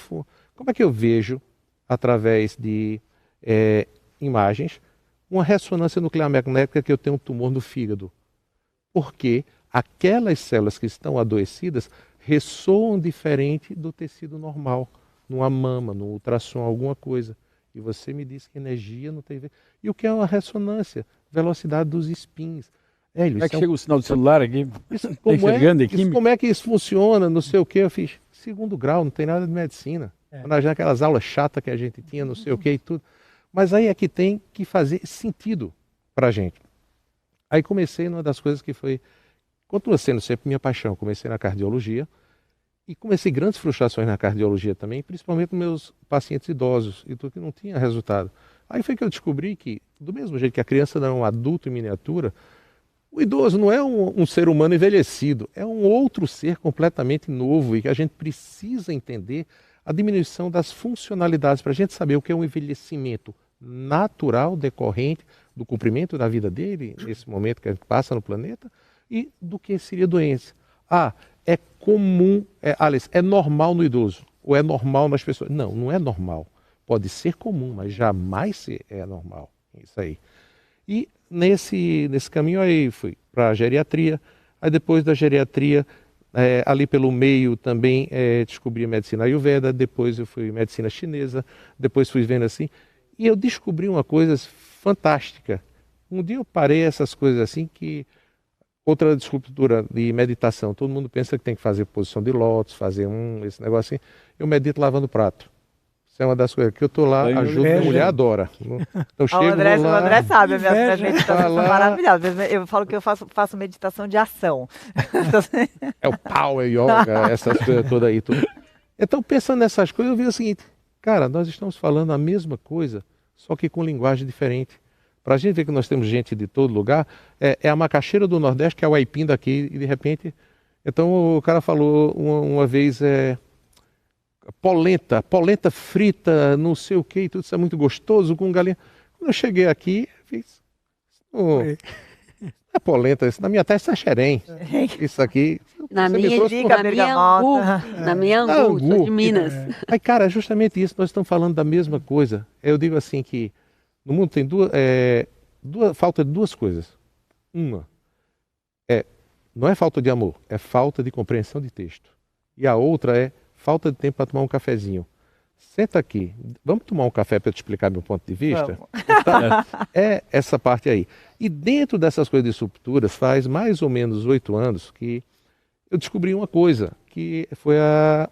eu vejo, através de imagens, uma ressonância nuclear magnética que eu tenho um tumor no fígado? Porque aquelas células que estão adoecidas ressoam diferente do tecido normal, numa mama, no ultrassom, alguma coisa. E você me disse que energia não tem a ver. E o que é uma ressonância? Velocidade dos spins. Hélio, como é que chega o sinal do celular aqui? Como é que isso funciona? Não sei o que. Eu fiz 2º grau, não tem nada de medicina. Aquelas aulas chatas que a gente tinha, não sei o que e tudo. Mas aí é que tem que fazer sentido para a gente. Aí comecei numa das coisas que foi... Continua sendo sempre minha paixão. Comecei na cardiologia. E comecei grandes frustrações na cardiologia também, principalmente nos meus pacientes idosos, e tudo que não tinha resultado. Aí foi que eu descobri que, do mesmo jeito que a criança não é um adulto em miniatura, o idoso não é um ser humano envelhecido, é um outro ser completamente novo e que a gente precisa entender a diminuição das funcionalidades para a gente saber o que é um envelhecimento natural decorrente do cumprimento da vida dele, nesse momento que a gente passa no planeta, e do que seria doença. É comum, Alice, é normal no idoso, ou é normal nas pessoas? Não, não é normal. Pode ser comum, mas jamais é normal. Isso aí. E nesse caminho aí fui para a geriatria, aí depois da geriatria, ali pelo meio também descobri a medicina ayurveda, depois eu fui medicina chinesa, depois fui vendo assim, e eu descobri uma coisa fantástica. Um dia eu parei essas coisas assim que... Outra descultura de meditação, todo mundo pensa que tem que fazer posição de lótus, fazer esse negócio assim. Eu medito lavando prato. Isso é uma das coisas que eu estou lá, ajudo, minha mulher adora. Então, o André sabe, as minhas meditações são maravilhosas. Eu falo que eu faço meditação de ação. É o Power Yoga, essas coisas todas aí. Tudo. Então, pensando nessas coisas, eu vi o seguinte, cara, nós estamos falando a mesma coisa, só que com linguagem diferente. Para a gente ver que nós temos gente de todo lugar, é a macaxeira do Nordeste, que é o aipim daqui, e de repente... Então o cara falou uma vez, polenta frita, não sei o que, e tudo isso é muito gostoso, com galinha. Quando eu cheguei aqui, fiz... Não é polenta, isso na minha terra é xerém. Isso aqui... Na minha angu, sou de Minas. Aí, cara, é justamente isso, nós estamos falando da mesma coisa. Eu digo assim que no mundo tem falta de duas coisas. Uma não é falta de amor, é falta de compreensão de texto. E a outra é falta de tempo para tomar um cafezinho. Senta aqui, vamos tomar um café para eu te explicar meu ponto de vista? Então, é essa parte aí. E dentro dessas coisas de subturas, faz mais ou menos 8 anos que eu descobri uma coisa, que foi a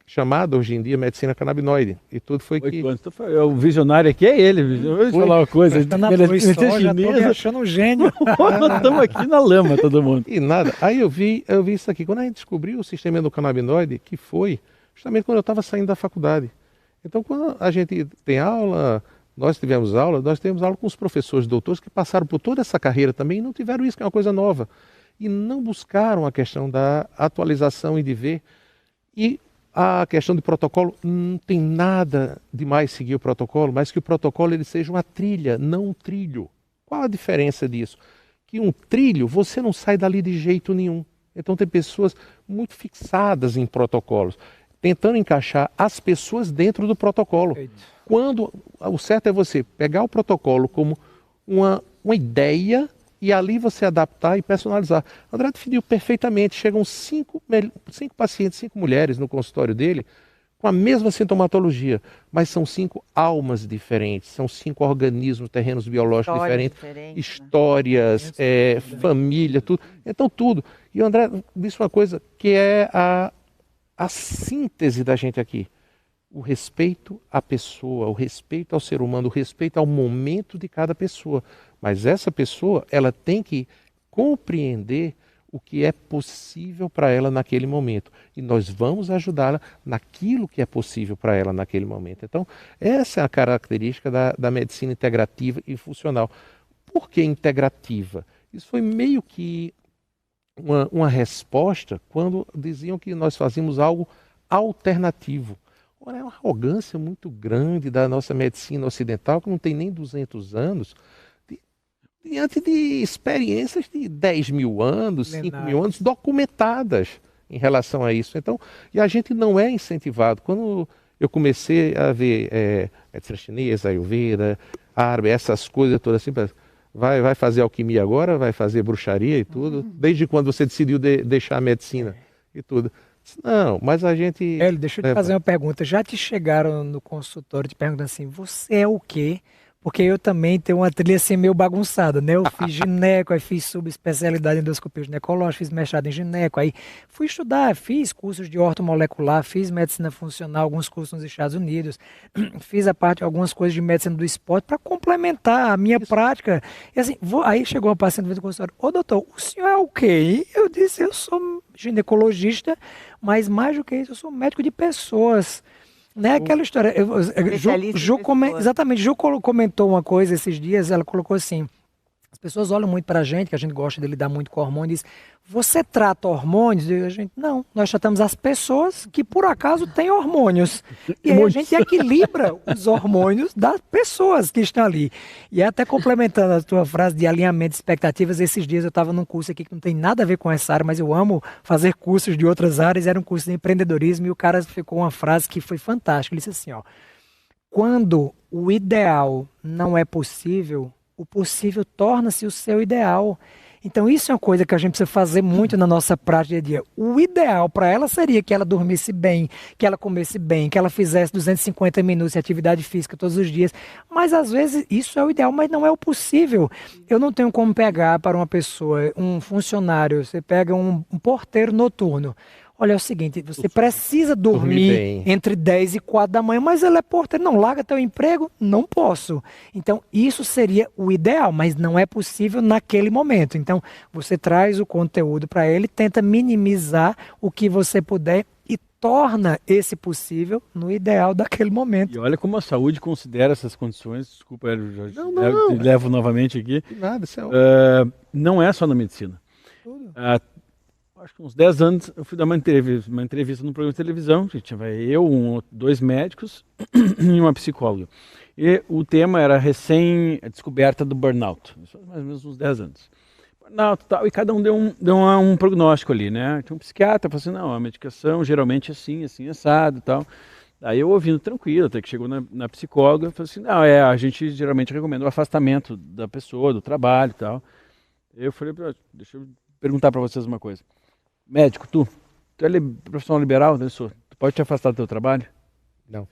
chamada hoje em dia medicina canabinoide. E tudo foi que... O visionário aqui é ele. Vou te falar uma coisa. Já estou me achando um gênio. Nós estamos aqui na lama, todo mundo. E nada. Aí eu vi isso aqui. Quando a gente descobriu o sistema endocannabinoide, que foi justamente quando eu estava saindo da faculdade. Então, quando a gente tem aula, nós temos aula com os professores, doutores, que passaram por toda essa carreira também e não tiveram isso, que é uma coisa nova. E não buscaram a questão da atualização e de ver. E a questão de protocolo, não tem nada demais seguir o protocolo, mas que o protocolo ele seja uma trilha, não um trilho. Qual a diferença disso? Que um trilho, você não sai dali de jeito nenhum. Então tem pessoas muito fixadas em protocolos, tentando encaixar as pessoas dentro do protocolo. Quando o certo é você pegar o protocolo como uma ideia e ali você adaptar e personalizar. André definiu perfeitamente, chegam 5 pacientes, 5 mulheres no consultório dele, com a mesma sintomatologia, mas são 5 almas diferentes, são 5 organismos, terrenos biológicos diferentes, histórias, família, tudo. Então tudo. E o André disse uma coisa que é a síntese da gente aqui. O respeito à pessoa, o respeito ao ser humano, o respeito ao momento de cada pessoa. Mas essa pessoa, ela tem que compreender o que é possível para ela naquele momento. E nós vamos ajudá-la naquilo que é possível para ela naquele momento. Então, essa é a característica da medicina integrativa e funcional. Por que integrativa? Isso foi meio que uma resposta quando diziam que nós fazíamos algo alternativo. Ora, é uma arrogância muito grande da nossa medicina ocidental, que não tem nem 200 anos, diante de experiências de 10 mil anos, 5 mil anos, documentadas em relação a isso. Então, e a gente não é incentivado. Quando eu comecei a ver medicina chinesa, Ayurveda, árabe, essas coisas todas assim, vai fazer alquimia agora, vai fazer bruxaria e tudo, desde quando você decidiu deixar a medicina e tudo. Não, mas a gente... Hélio, deixa eu te fazer uma pergunta. Já te chegaram no consultório te perguntando assim, você é o quê? Porque eu também tenho uma trilha assim meio bagunçada, né? Eu fiz gineco, aí fiz subespecialidade em endoscopia ginecológica, fiz mestrado em gineco, aí fui estudar, fiz cursos de ortomolecular, fiz medicina funcional, alguns cursos nos Estados Unidos, fiz algumas coisas de medicina do esporte para complementar a minha prática. E assim, aí chegou uma paciente do consultório, ô doutor, o senhor é o quê? E eu disse, eu sou ginecologista, mas mais do que isso, eu sou médico de pessoas. Não é aquela história. Exatamente, Ju comentou uma coisa esses dias, ela colocou assim: as pessoas olham muito pra gente, que a gente gosta de lidar muito com hormônio, e diz, você trata hormônios? E a gente, não, nós tratamos as pessoas que por acaso têm hormônios. E aí a gente equilibra os hormônios das pessoas que estão ali. E até complementando a tua frase de alinhamento de expectativas, esses dias eu estava num curso aqui que não tem nada a ver com essa área, mas eu amo fazer cursos de outras áreas, era um curso de empreendedorismo, e o cara ficou uma frase que foi fantástica, ele disse assim, ó, quando o ideal não é possível, o possível torna-se o seu ideal. Então isso é uma coisa que a gente precisa fazer muito na nossa prática dia a dia. O ideal para ela seria que ela dormisse bem, que ela comesse bem, que ela fizesse 250 minutos de atividade física todos os dias. Mas às vezes isso é o ideal, mas não é o possível. Eu não tenho como pegar para uma pessoa, um funcionário, você pega um porteiro noturno. Olha, é o seguinte, você precisa dormir entre 10 e 4 da manhã, mas ele é porteiro, não larga teu emprego? Não posso. Então, isso seria o ideal, mas não é possível naquele momento. Então, você traz o conteúdo para ele, tenta minimizar o que você puder e torna esse possível no ideal daquele momento. E olha como a saúde considera essas condições, desculpa, Jorge, eu levo novamente aqui. Nada, isso não é só na medicina. Acho que uns 10 anos eu fui dar uma entrevista num programa de televisão, que tinha eu, 2 médicos e uma psicóloga. E o tema era a descoberta do burnout, isso mais ou menos uns 10 anos. Burnout e tal, e cada um deu um prognóstico ali, né? Tinha um psiquiatra, falou assim, não, a medicação geralmente é assim, assado e tal. Aí eu ouvindo tranquilo, até que chegou na psicóloga, falou assim, não, a gente geralmente recomenda o afastamento da pessoa, do trabalho e tal. Eu falei, deixa eu perguntar para vocês uma coisa. Médico, tu é profissional liberal, né? Tu pode te afastar do teu trabalho? Não.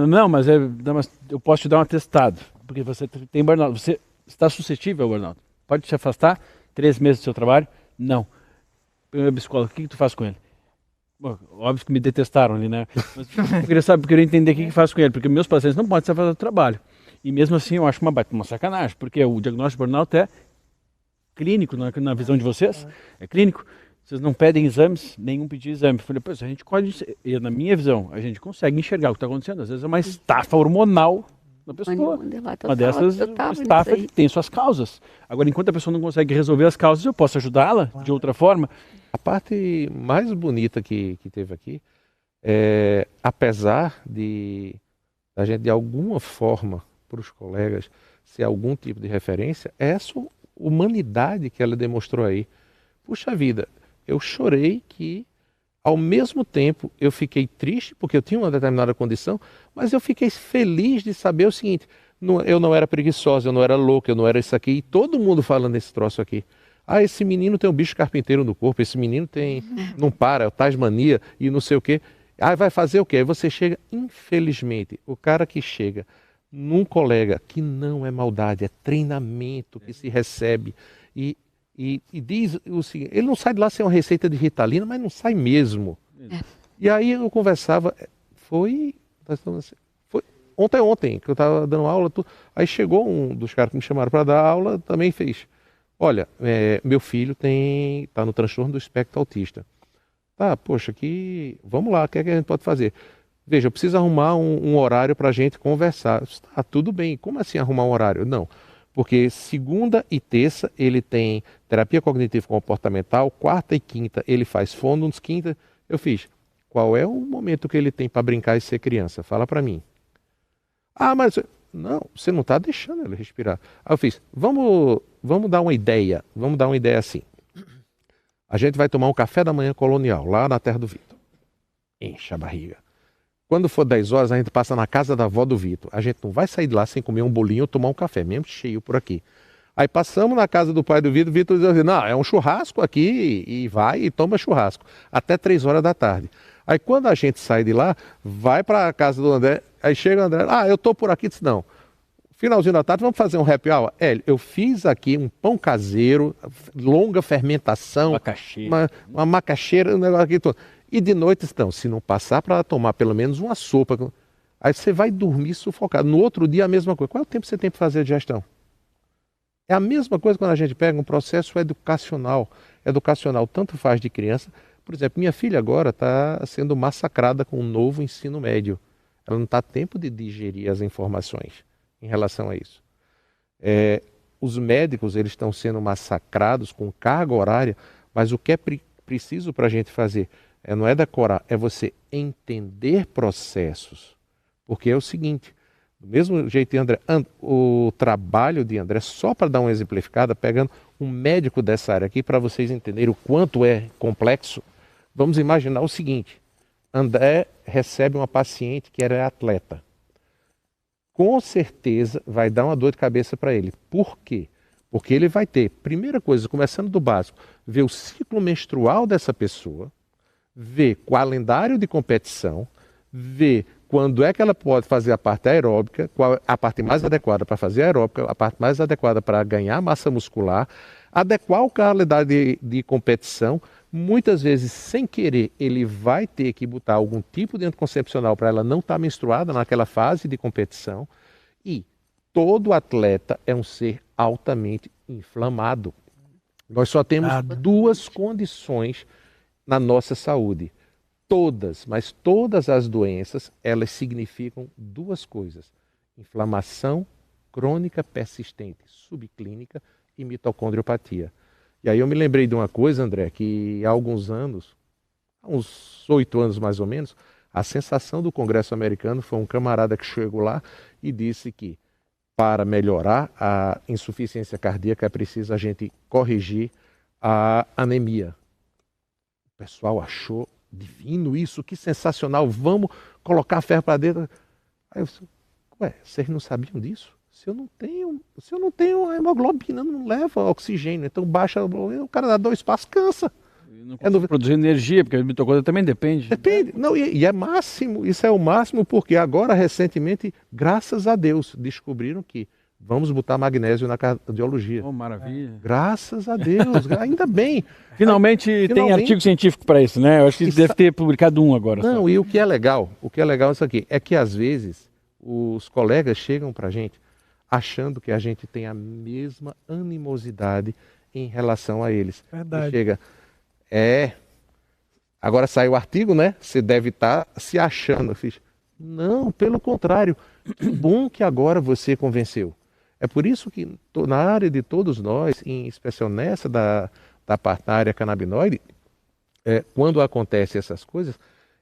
Não, mas eu posso te dar um atestado, porque você tem burnout, você está suscetível ao burnout. Pode te afastar 3 meses do seu trabalho? Não. Primeiro psicólogo, o que tu faz com ele? Bom, óbvio que me detestaram ali, né? Mas eu queria entender o que faz com ele, porque meus pacientes não podem se afastar do trabalho. E mesmo assim eu acho uma sacanagem, porque o diagnóstico de burnout é clínico, na visão de vocês, é clínico. Vocês não pedem exames, nenhum pedir exame. Eu falei, a gente pode, na minha visão, a gente consegue enxergar o que está acontecendo. Às vezes é uma estafa hormonal da pessoa. Uma dessas estafa que tem suas causas. Agora, enquanto a pessoa não consegue resolver as causas, eu posso ajudá-la de outra forma. A parte mais bonita que teve aqui, apesar de a gente, de alguma forma, para os colegas, ser algum tipo de referência, é essa humanidade que ela demonstrou aí. Puxa vida, eu chorei que, ao mesmo tempo, eu fiquei triste, porque eu tinha uma determinada condição, mas eu fiquei feliz de saber o seguinte, eu não era preguiçosa, eu não era louca, eu não era isso aqui. E todo mundo falando esse troço aqui. Ah, esse menino tem um bicho carpinteiro no corpo, esse menino não para, é o tasmania e não sei o quê. Ah, vai fazer o quê? Aí você chega, infelizmente, o cara que chega num colega que não é maldade, é treinamento que se recebe e diz o seguinte, ele não sai de lá sem uma receita de Ritalina, mas não sai mesmo. E aí eu conversava, foi ontem, que eu estava dando aula, aí chegou um dos caras que me chamaram para dar aula, também fez, olha, meu filho está no transtorno do espectro autista. Tá, poxa, vamos lá, o que é que a gente pode fazer? Veja, eu preciso arrumar um horário para a gente conversar. Tá, tudo bem, como assim arrumar um horário? Não, porque segunda e terça ele tem terapia cognitivo-comportamental, quarta e quinta ele faz fono, quinta eu fiz. Qual é o momento que ele tem para brincar e ser criança? Fala para mim. Ah, mas não, você não está deixando ele respirar. Aí eu fiz, vamos dar uma ideia, assim. A gente vai tomar um café da manhã colonial, lá na terra do Vitor. Enche a barriga. Quando for 10 horas, a gente passa na casa da avó do Vitor. A gente não vai sair de lá sem comer um bolinho ou tomar um café, mesmo cheio por aqui. Aí passamos na casa do pai do Vitor, o Vitor diz assim, não, é um churrasco aqui, e vai e toma churrasco. Até 3 horas da tarde. Aí quando a gente sai de lá, vai para a casa do André, aí chega o André, eu tô por aqui, disse, não. Finalzinho da tarde, vamos fazer um happy hour? Eu fiz aqui um pão caseiro, longa fermentação, uma macaxeira, um negócio aqui todo. E de noite, então, se não passar para tomar pelo menos uma sopa, aí você vai dormir sufocado. No outro dia, a mesma coisa. Qual é o tempo que você tem para fazer a digestão? É a mesma coisa quando a gente pega um processo educacional. Educacional tanto faz de criança. Por exemplo, minha filha agora está sendo massacrada com um novo ensino médio. Ela não está tempo de digerir as informações em relação a isso. Os médicos eles estão sendo massacrados com carga horária, mas o que é preciso para a gente fazer não é decorar, é você entender processos. Porque é o seguinte, do mesmo jeito, André, o trabalho de André, só para dar uma exemplificada, pegando um médico dessa área aqui, para vocês entenderem o quanto é complexo, vamos imaginar o seguinte, André recebe uma paciente que era atleta. Com certeza vai dar uma dor de cabeça para ele. Por quê? Porque ele vai ter, primeira coisa, começando do básico, ver o ciclo menstrual dessa pessoa, ver o calendário de competição, ver quando é que ela pode fazer a parte aeróbica, qual é a parte mais adequada para fazer a aeróbica, a parte mais adequada para ganhar massa muscular, adequar o calendário de competição. Muitas vezes, sem querer, ele vai ter que botar algum tipo de anticoncepcional para ela não estar menstruada naquela fase de competição. E todo atleta é um ser altamente inflamado. Nós só temos duas condições na nossa saúde. Todas, mas todas as doenças, elas significam duas coisas. Inflamação crônica persistente, subclínica e mitocondriopatia. E aí eu me lembrei de uma coisa, André, que há alguns anos, há uns 8 anos mais ou menos, a sensação do Congresso americano foi um camarada que chegou lá e disse que para melhorar a insuficiência cardíaca é preciso a gente corrigir a anemia. O pessoal achou divino isso, que sensacional, vamos colocar ferro para dentro. Aí eu disse, vocês não sabiam disso? Se eu não tenho a hemoglobina, não leva oxigênio, então baixa, o cara dá 2 passos, cansa. Não consegue produzir energia, porque a mitocôndria também depende. Depende, não, e é máximo, isso é o máximo, porque agora, recentemente, graças a Deus, descobriram que vamos botar magnésio na cardiologia. Oh, maravilha. Graças a Deus, ainda bem. Finalmente tem artigo científico para isso, né? Eu acho que deve ter publicado um agora. Não, só. E o que é legal isso aqui, é que às vezes os colegas chegam para a gente achando que a gente tem a mesma animosidade em relação a eles. Verdade. E chega, agora saiu o artigo, né? Você deve estar se achando. Eu fiz, não, pelo contrário, que bom que agora você convenceu. É por isso que na área de todos nós, em especial nessa da parte da área canabinoide, quando acontecem essas coisas,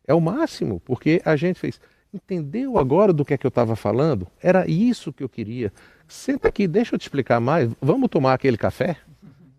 é o máximo, porque a gente fez, entendeu agora do que é que eu estava falando? Era isso que eu queria. Senta aqui, deixa eu te explicar mais, vamos tomar aquele café?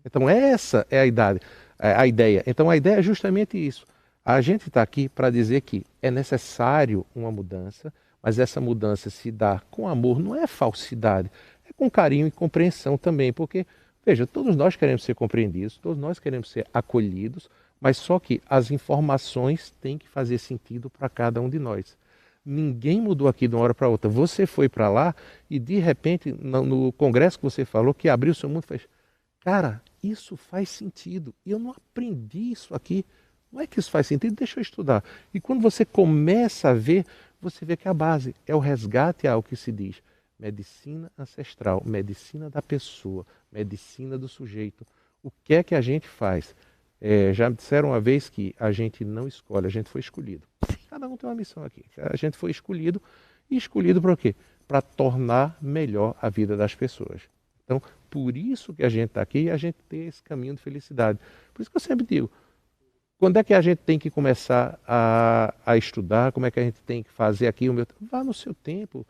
Então essa é a ideia. Então a ideia é justamente isso. A gente está aqui para dizer que é necessário uma mudança, Mas essa mudança se dá com amor, não é falsidade, é com carinho e compreensão também, porque, veja, todos nós queremos ser compreendidos, todos nós queremos ser acolhidos, mas só que as informações têm que fazer sentido para cada um de nós. Ninguém mudou aqui de uma hora para outra. Você foi para lá e, de repente, no congresso que você falou, que abriu o seu mundo, fez, cara, isso faz sentido. E eu não aprendi isso aqui. Não é que isso faz sentido, deixa eu estudar. E quando você começa a ver, você vê que a base é o resgate ao que se diz. Medicina ancestral, medicina da pessoa, medicina do sujeito. O que é que a gente faz? Já me disseram uma vez que a gente não escolhe, a gente foi escolhido. Cada um tem uma missão aqui. A gente foi escolhido, e escolhido para quê? Para tornar melhor a vida das pessoas. Então, por isso que a gente está aqui e a gente tem esse caminho de felicidade. Por isso que eu sempre digo, quando é que a gente tem que começar a estudar, como é que a gente tem que fazer aqui? Vá no seu tempo.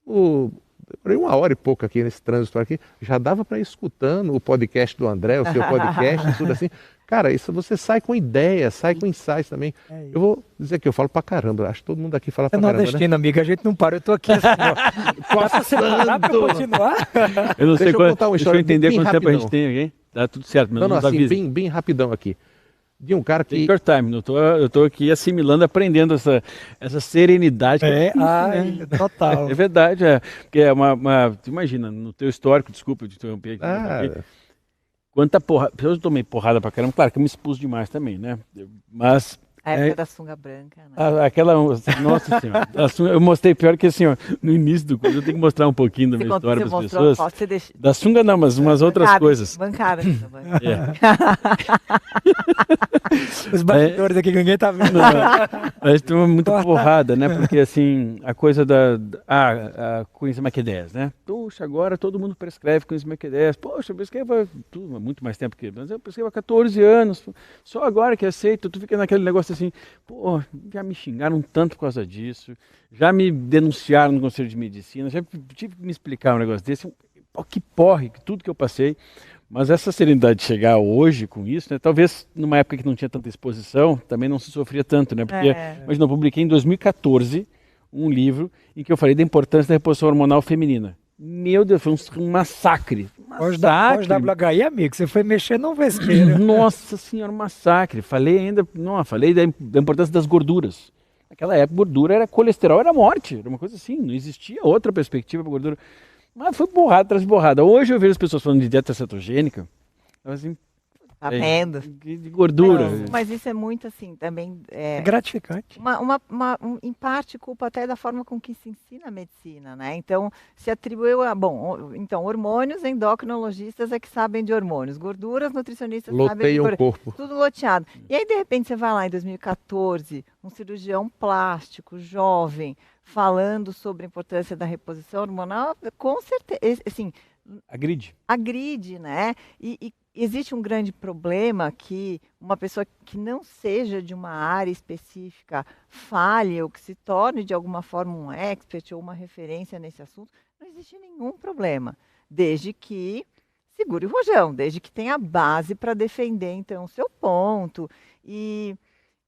Demorei 1 hora e pouco aqui nesse trânsito aqui, já dava para ir escutando o podcast do André, o seu podcast, tudo assim. Cara, isso você sai com ideias, sai com insights também. Eu vou dizer que eu falo pra caramba, acho que todo mundo aqui fala pra caramba, nordestino, né? Amiga, a gente não para, eu tô aqui assim, ó. Dá pra continuar? Eu não sei deixa eu entender quanto tempo a gente tem aqui, hein? Tá tudo certo, mas não, assim, bem rapidão aqui. De um cara que... Take your time, eu tô aqui assimilando, aprendendo essa serenidade. Total. É verdade, porque tu imagina, no teu histórico, desculpa, eu te interromper aqui, quanta porrada, eu tomei porrada pra caramba, claro que eu me expus demais também, né, mas... A época da sunga branca, né? Nossa senhora, eu mostrei pior que assim, ó, no início do curso, eu tenho que mostrar um pouquinho da minha história para as pessoas. Da sunga não, mas umas outras coisas. Bancada. Os bastidores aqui que ninguém tá vendo. Mas tem muita porrada, né? Porque assim, a coisa a coenzima Q10, né? Puxa, agora todo mundo prescreve coenzima Q10. Poxa, eu prescrevo há muito mais tempo que eu, mas eu prescrevo há 14 anos. Só agora que aceito, tu fica naquele negócio assim, pô, já me xingaram tanto por causa disso, já me denunciaram no Conselho de Medicina, já tive que me explicar um negócio desse, que porre, tudo que eu passei, mas essa serenidade de chegar hoje com isso, né, talvez numa época que não tinha tanta exposição, também não se sofria tanto, né, porque, imagina, eu publiquei em 2014 um livro em que eu falei da importância da reposição hormonal feminina. Meu Deus, foi um massacre. Pós-WHI, amigo, você foi mexer num vespeiro. Nossa senhora, um massacre. Falei da importância das gorduras. Naquela época, gordura era colesterol, era morte. Era uma coisa assim, não existia outra perspectiva para gordura. Mas foi borrada atrás de borrada. Hoje eu vejo as pessoas falando de dieta cetogênica, assim, tá vendo? De gordura. Mas isso é muito assim, também... É gratificante. Em parte, culpa até da forma com que se ensina a medicina, né? Então, se atribuiu então, hormônios, endocrinologistas é que sabem de hormônios. Gorduras, nutricionistas sabem de o corpo. Tudo loteado. E aí, de repente, você vai lá em 2014, um cirurgião plástico, jovem, falando sobre a importância da reposição hormonal, com certeza, assim... Agride, né? E existe um grande problema que uma pessoa que não seja de uma área específica fale ou que se torne de alguma forma um expert ou uma referência nesse assunto, não existe nenhum problema, desde que segure o rojão, desde que tenha base para defender então o seu ponto. E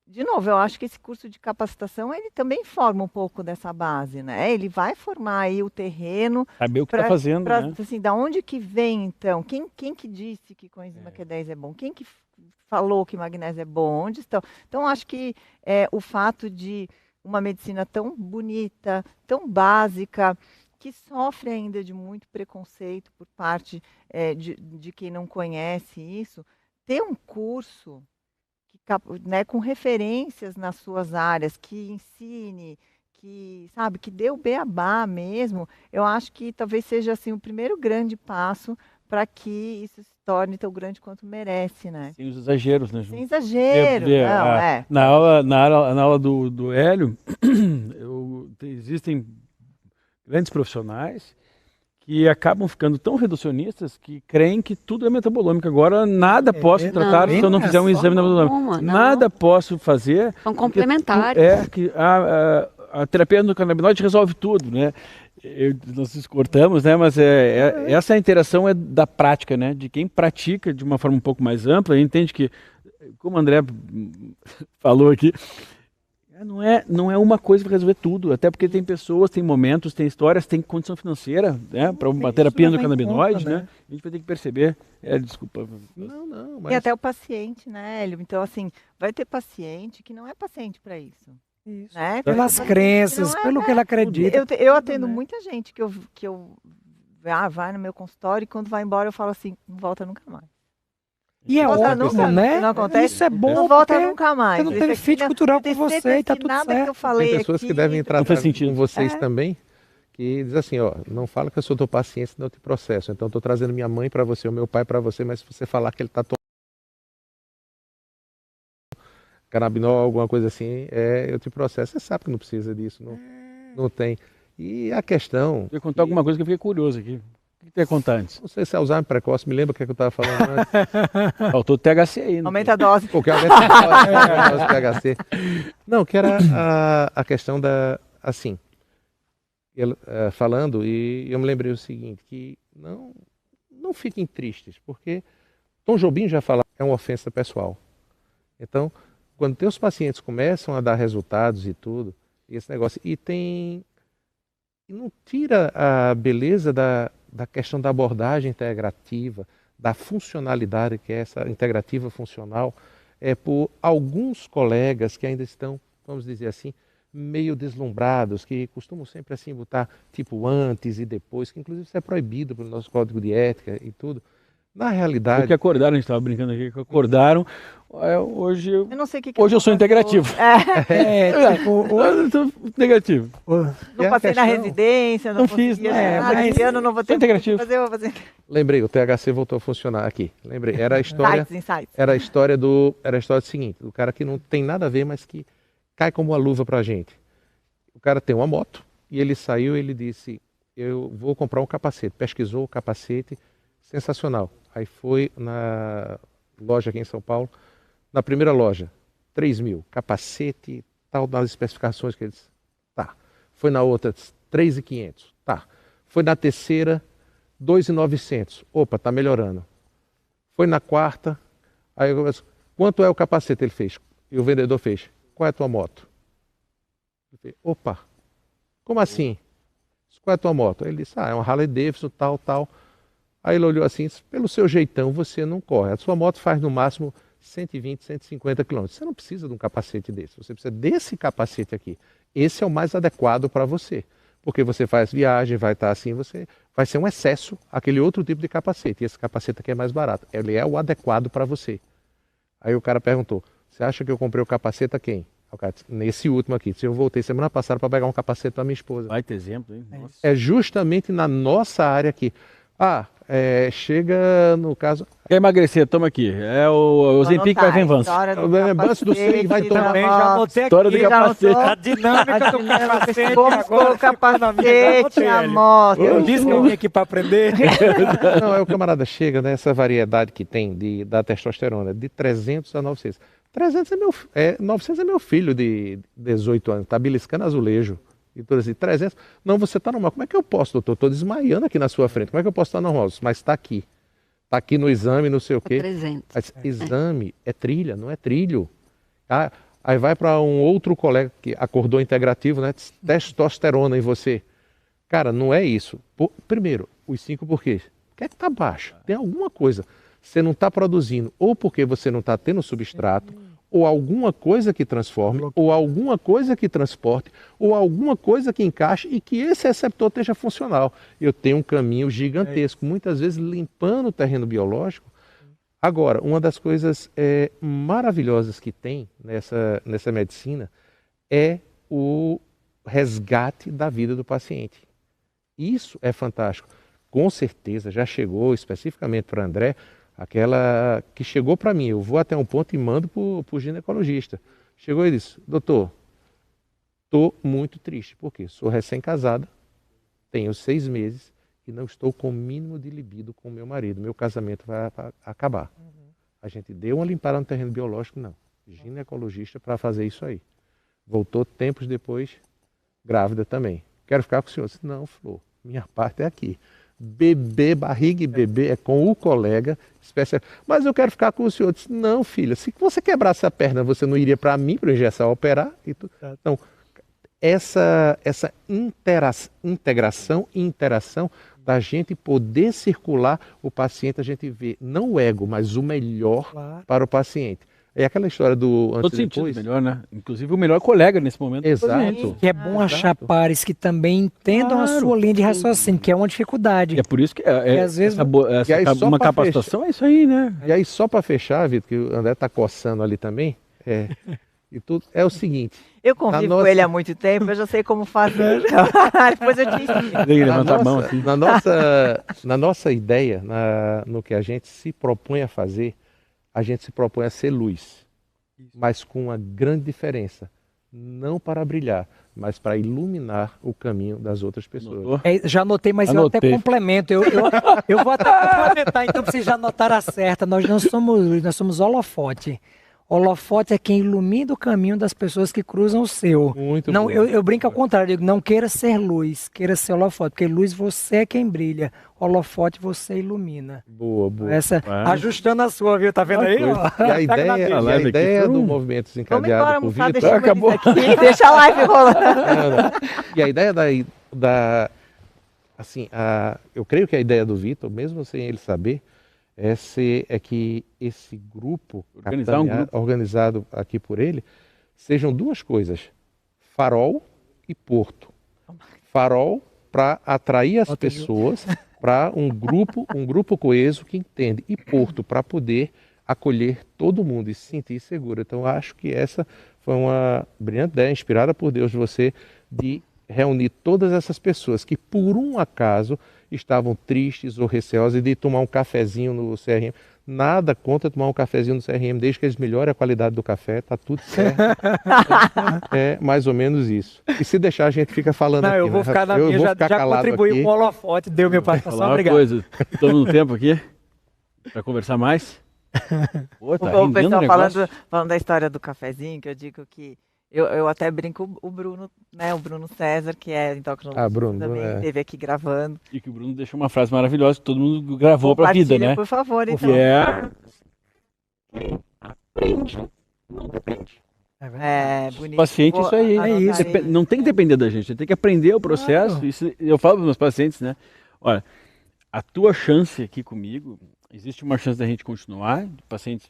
de novo, eu acho que esse curso de capacitação, ele também forma um pouco dessa base, né? Ele vai formar aí o terreno... Saber o que está fazendo, né? Assim, da onde que vem, então? Quem que disse que coenzima Q10 é bom? Quem que falou que magnésio é bom? Onde estão? Então, acho que o fato de uma medicina tão bonita, tão básica, que sofre ainda de muito preconceito por parte de quem não conhece isso, ter um curso... né, com referências nas suas áreas, que ensine, que dê o beabá mesmo, eu acho que talvez seja assim, o primeiro grande passo para que isso se torne tão grande quanto merece, né? Sem os exageros, né, Ju? Sem exagero, Na aula do Hélio, existem grandes profissionais que acabam ficando tão reducionistas que creem que tudo é metabolômico. Agora, nada posso tratar se eu não fizer um exame metabolomico. Nada posso fazer. São complementares. A terapia endocannabinoide resolve tudo, né? Nós nos cortamos, né? Mas essa interação é da prática, né? De quem pratica de uma forma um pouco mais ampla, entende que, como o André falou aqui, Não é uma coisa para resolver tudo, até porque tem pessoas, tem momentos, tem histórias, tem condição financeira, né, para uma terapia no canabinoide, né? A gente vai ter que perceber. Desculpa. Não, mas... E até o paciente, né, Hélio? Então, assim, vai ter paciente que não é paciente para isso. Isso. Né? Pelas crenças, pelo que ele acredita. Eu atendo muita gente que eu vai no meu consultório e quando vai embora eu falo assim, não volta nunca mais. E é ótimo, né? Não acontece? Isso é bom. Não volta nunca mais. Você não teve fit cultural com você e tá tudo certo. Que eu falei tem pessoas aqui, que devem tratar com vocês também, que diz assim, ó, não fala que eu sou tua paciente, senão eu te processo. Então eu tô trazendo minha mãe para você, o meu pai para você, mas se você falar que ele tá tomando canabinol, alguma coisa assim, eu te processo. Você sabe que não precisa disso, não tem. E a questão... Eu ia contar alguma coisa que eu fiquei curioso aqui. O que você ia contar antes? Não sei se é Alzheimer precoce, me lembra o que eu estava falando antes. Faltou THC aí. Aumenta a dose. Porque aumenta a dose THC. Não, que era a questão da... Assim, ele, falando, e eu me lembrei o seguinte, que não fiquem tristes, porque Tom Jobim já falava que é uma ofensa pessoal. Então, quando teus pacientes começam a dar resultados e tudo, esse negócio, e não tira a beleza da questão da abordagem integrativa, da funcionalidade, que é essa integrativa funcional, por alguns colegas que ainda estão, vamos dizer assim, meio deslumbrados, que costumam sempre assim botar tipo antes e depois, que inclusive isso é proibido pelo nosso código de ética e tudo. Na realidade... Porque acordaram, a gente estava brincando aqui, que acordaram, hoje eu não sei hoje eu sou integrativo. Eu sou integrativo. Não passei na residência, não fiz, mas ano não vou ter integrativo. Fazer, eu vou fazer. Lembrei, o THC voltou a funcionar aqui. Lembrei, era a história... Insights. Era a história do seguinte, do cara que não tem nada a ver, mas que cai como uma luva pra gente. O cara tem uma moto e ele saiu, ele disse, eu vou comprar um capacete. Pesquisou o capacete, sensacional. Aí foi na loja aqui em São Paulo, na primeira loja, 3.000, capacete, tal, das especificações que ele disse, tá. Foi na outra, 3.500, tá. Foi na terceira, 2.900, opa, tá melhorando. Foi na quarta, aí eu começo, quanto é o capacete? Ele fez, e o vendedor fez, qual é a tua moto? Eu falei, opa, como assim? Qual é a tua moto? Ele disse, é uma Harley Davidson, tal. Aí ele olhou assim, pelo seu jeitão você não corre. A sua moto faz no máximo 120, 150 km. Você não precisa de um capacete desse, você precisa desse capacete aqui. Esse é o mais adequado para você. Porque você faz viagem, vai estar assim, você vai ser um excesso aquele outro tipo de capacete. E esse capacete aqui é mais barato. Ele é o adequado para você. Aí o cara perguntou, você acha que eu comprei o capacete a quem? O cara disse, nesse último aqui. Eu voltei semana passada para pegar um capacete para minha esposa. Vai ter exemplo, hein? Nossa. É justamente na nossa área aqui. Chega no caso... Quer emagrecer? Toma aqui. É o Ozempic vai vir Vance. O Vance do sangue vai tomar. Também já botei História do capacete. A dinâmica do capacete. O capacete, a moto. Eu disse que eu vim aqui para aprender. Não, o camarada chega nessa variedade que tem da testosterona, de 300 a 900. 900 é meu filho de 18 anos, tá beliscando azulejo. E tudo assim, 300, não, você está normal. Como é que eu posso, doutor? Estou desmaiando aqui na sua frente. Como é que eu posso estar normal? Mas está aqui. Está aqui no exame, não sei o quê. 300. Mas, exame é trilha, não é trilho. Aí vai para um outro colega que acordou integrativo, né? Testosterona em você. Cara, não é isso. Primeiro, os 5 porquês. O que é que está baixo? Tem alguma coisa. Você não está produzindo, ou porque você não está tendo substrato, ou alguma coisa que transforme, ou alguma coisa que transporte, ou alguma coisa que encaixe e que esse receptor esteja funcional. Eu tenho um caminho gigantesco, muitas vezes limpando o terreno biológico. Agora, uma das coisas maravilhosas que tem nessa medicina é o resgate da vida do paciente. Isso é fantástico. Com certeza já chegou especificamente para André, aquela que chegou para mim, eu vou até um ponto e mando para o ginecologista. Chegou e disse, doutor, estou muito triste, porque sou recém-casada, tenho 6 meses e não estou com o mínimo de libido com meu marido, meu casamento vai acabar. A gente deu uma limpada no terreno biológico, não, ginecologista para fazer isso aí. Voltou tempos depois, grávida também. Quero ficar com o senhor. Disse, não, Flor, minha parte é aqui. Beber, barriga e beber é com o colega especial. Mas eu quero ficar com o senhor. Eu disse, não, filha, se você quebrasse a perna, você não iria para mim, para eu engessar, operar. Então, essa integração e interação da gente poder circular o paciente, a gente vê não o ego, mas o melhor para o paciente. É aquela história do antes todo e depois. Melhor, né? Inclusive o melhor colega nesse momento. Exato. Que é bom achar pares que também entendam a sua linha de raciocínio, que é uma dificuldade. E é por isso que às vezes uma capacitação é isso aí, né? E aí só para fechar, Vitor, que o André está coçando ali também, e tudo, é o seguinte. Eu convivo com ele há muito tempo, eu já sei como fazer. Depois eu te ensino. Na nossa ideia, no que a gente se propõe a fazer, a gente se propõe a ser luz, mas com uma grande diferença. Não para brilhar, mas para iluminar o caminho das outras pessoas. Já anotei, mas eu até complemento. Eu vou até complementar, então, para vocês já anotaram a certa. Nós não somos luz, nós somos holofote. Holofote é quem ilumina o caminho das pessoas que cruzam o seu. Muito não, bom. Eu brinco ao contrário, eu digo, não queira ser luz, queira ser holofote, porque luz você é quem brilha, holofote você ilumina. Boa. Ajustando a sua, viu? Tá vendo aí? E a ideia do movimento desencadeado por Vitor... Acabou. Deixa a live rolando. E a ideia eu creio que a ideia do Vitor, mesmo sem ele saber, é que esse grupo, organizado aqui por ele, sejam duas coisas: farol e porto. Farol para atrair as pessoas para um grupo coeso que entende, e porto para poder acolher todo mundo e se sentir seguro. Então acho que essa foi uma brilhante ideia, inspirada por Deus de você, de reunir todas essas pessoas que por um acaso estavam tristes ou receosas de tomar um cafezinho no CRM. Nada contra tomar um cafezinho no CRM, desde que eles melhorem a qualidade do café, tá tudo certo. É mais ou menos isso. E se deixar, a gente fica falando aqui. Eu vou ficar na minha, já contribuí com o holofote, deu minha participação, obrigado. Estamos no tempo aqui para conversar mais. Pô, o pessoal falando da história do cafezinho, que eu digo que eu até brinco o Bruno, né? O Bruno César, que é endocrinologista, também esteve aqui gravando. E que o Bruno deixou uma frase maravilhosa que todo mundo gravou para a vida, né? Por favor, então. Que é... Aprende, não depende. Bonito. Paciente, isso aí. É isso. Não tem que depender da gente, tem que aprender o processo. Isso, eu falo para os meus pacientes, né? Olha, a tua chance aqui comigo, existe uma chance da gente continuar, pacientes,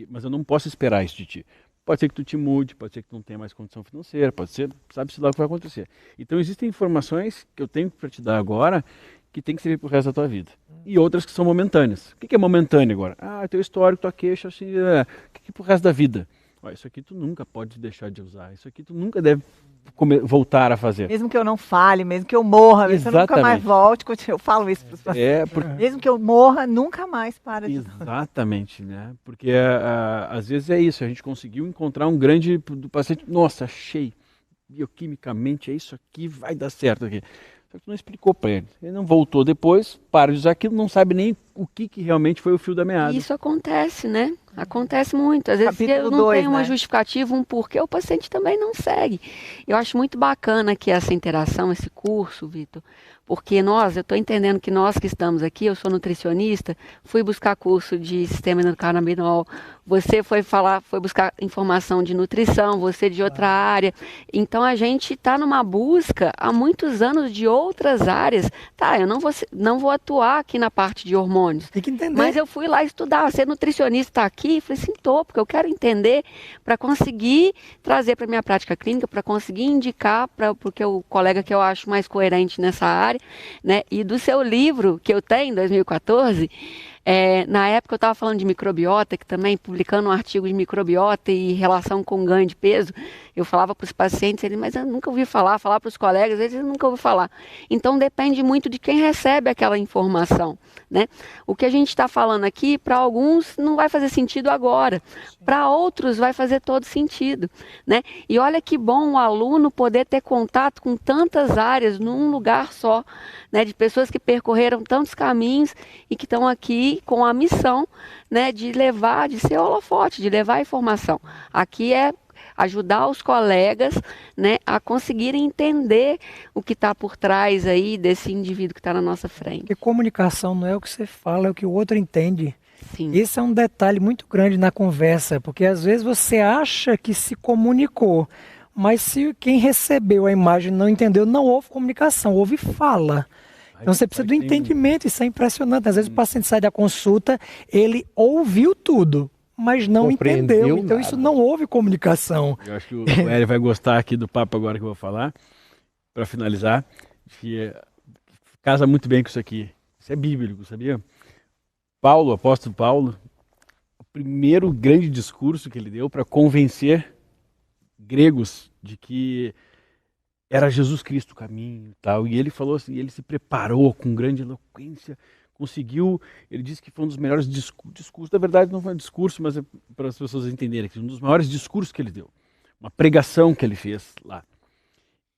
mas eu não posso esperar isso de ti. Pode ser que tu te mude, pode ser que tu não tenha mais condição financeira, pode ser, sabe-se lá o que vai acontecer. Então existem informações que eu tenho para te dar agora que tem que servir para o resto da tua vida. E outras que são momentâneas. O que é momentâneo agora? Teu histórico, tua queixa, assim, o que é para o resto da vida? Isso aqui tu nunca pode deixar de usar, isso aqui tu nunca deve voltar a fazer. Mesmo que eu não fale, mesmo que eu morra, mesmo que eu nunca mais volte, eu falo isso para os pacientes. Mesmo que eu morra, nunca mais para de usar. Exatamente, né? Porque às vezes é isso, a gente conseguiu encontrar um grande do paciente, nossa, achei, bioquimicamente é isso aqui, vai dar certo aqui. Só que tu não explicou para ele. Ele não voltou depois, para de usar aquilo, não sabe nem o que realmente foi o fio da meada. Isso acontece, né? Acontece muito. Às vezes eu não tenho uma justificativa, um porquê, o paciente também não segue. Eu acho muito bacana que essa interação, esse curso, Vitor, porque eu estou entendendo que nós que estamos aqui, eu sou nutricionista, fui buscar curso de sistema endocannabinol, você foi buscar informação de nutrição, você de outra área. Então a gente está numa busca há muitos anos de outras áreas. Eu não vou atuar aqui na parte de hormônios. Tem que entender. Mas eu fui lá estudar, ser nutricionista está aqui, falei assim, porque eu quero entender para conseguir trazer para minha prática clínica, para conseguir indicar porque o colega que eu acho mais coerente nessa área, né? E do seu livro que eu tenho em 2014, na época eu estava falando de microbiota, que também publicando um artigo de microbiota e relação com ganho de peso, eu falava para os pacientes, mas eu nunca ouvi falar para os colegas, eles nunca ouviram falar. Então depende muito de quem recebe aquela informação, né? O que a gente está falando aqui, para alguns não vai fazer sentido agora, para outros vai fazer todo sentido, né? E olha que bom o aluno poder ter contato com tantas áreas num lugar só, né? De pessoas que percorreram tantos caminhos e que estão aqui com a missão, né, de ser holofote, de levar a informação. Aqui é ajudar os colegas, né, a conseguirem entender o que está por trás aí desse indivíduo que está na nossa frente. Porque comunicação não é o que você fala, é o que o outro entende. Sim. Esse é um detalhe muito grande na conversa, porque às vezes você acha que se comunicou, mas se quem recebeu a imagem não entendeu, não houve comunicação, houve fala. Então você precisa do entendimento, isso é impressionante. Às vezes o paciente sai da consulta, ele ouviu tudo, mas não entendeu. Então isso não houve comunicação. Eu acho que o Hélio vai gostar aqui do papo agora que eu vou falar, para finalizar, que casa muito bem com isso aqui. Isso é bíblico, sabia? Paulo, o apóstolo Paulo, o primeiro grande discurso que ele deu para convencer gregos de que era Jesus Cristo o caminho e tal. E ele falou assim, ele se preparou com grande eloquência, conseguiu, ele disse que foi um dos melhores discursos, na verdade não foi um discurso, mas é para as pessoas entenderem, um dos maiores discursos que ele deu, uma pregação que ele fez lá.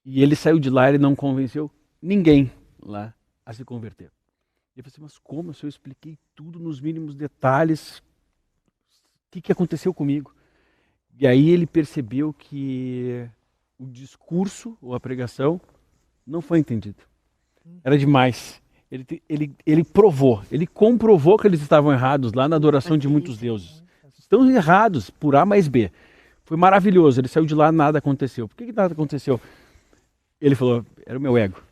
E ele saiu de lá, ele não convenceu ninguém lá a se converter. E eu falei assim, mas como se eu expliquei tudo nos mínimos detalhes, o que aconteceu comigo? E aí ele percebeu que o discurso ou a pregação não foi entendido. Era demais. Ele provou, ele comprovou que eles estavam errados lá na adoração de muitos deuses. Estão errados por A mais B. Foi maravilhoso, ele saiu de lá, nada aconteceu. Por que nada aconteceu? Ele falou, era o meu ego.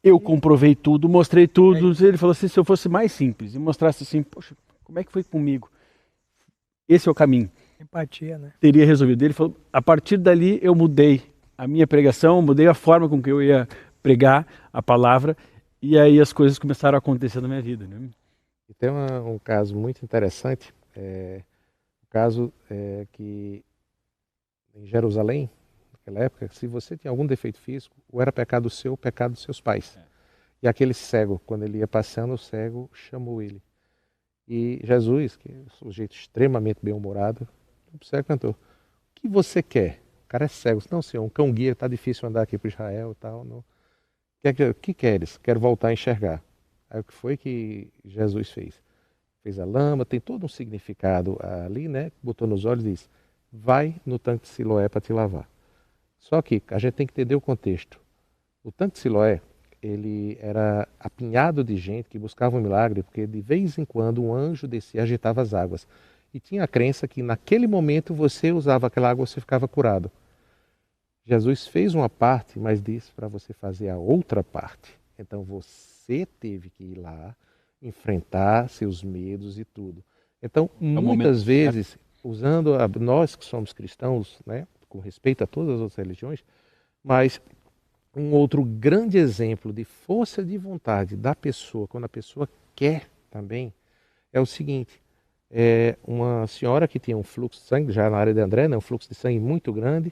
Eu comprovei tudo, mostrei tudo. Ele falou assim, se eu fosse mais simples e mostrasse assim, poxa, como é que foi comigo? Esse é o caminho. Empatia, né? Teria resolvido. Ele falou, a partir dali eu mudei a minha pregação, mudei a forma com que eu ia pregar a palavra e aí as coisas começaram a acontecer na minha vida. Né? E tem um caso muito interessante, o caso que em Jerusalém, naquela época, se você tinha algum defeito físico, ou era pecado seu ou pecado dos seus pais. E aquele cego, quando ele ia passando, o cego chamou ele. E Jesus, que é um sujeito extremamente bem-humorado, o cego cantou, o que você quer? O cara é cego. Não, senhor, um cão-guia, está difícil andar aqui para Israel e tal. Não. O que queres? Quero voltar a enxergar. Aí o que foi que Jesus fez? Fez a lama, tem todo um significado ali, né? Botou nos olhos e disse, vai no tanque de Siloé para te lavar. Só que a gente tem que entender o contexto. O tanque de Siloé, ele era apinhado de gente que buscava um milagre, porque de vez em quando um anjo descia e agitava as águas. E tinha a crença que naquele momento você usava aquela água, você ficava curado. Jesus fez uma parte, mas disse para você fazer a outra parte. Então você teve que ir lá, enfrentar seus medos e tudo. Então, muitas vezes, usando nós que somos cristãos, né, com respeito a todas as outras religiões, mas um outro grande exemplo de força de vontade da pessoa, quando a pessoa quer também, é o seguinte, uma senhora que tinha um fluxo de sangue, já na área de André, né, um fluxo de sangue muito grande,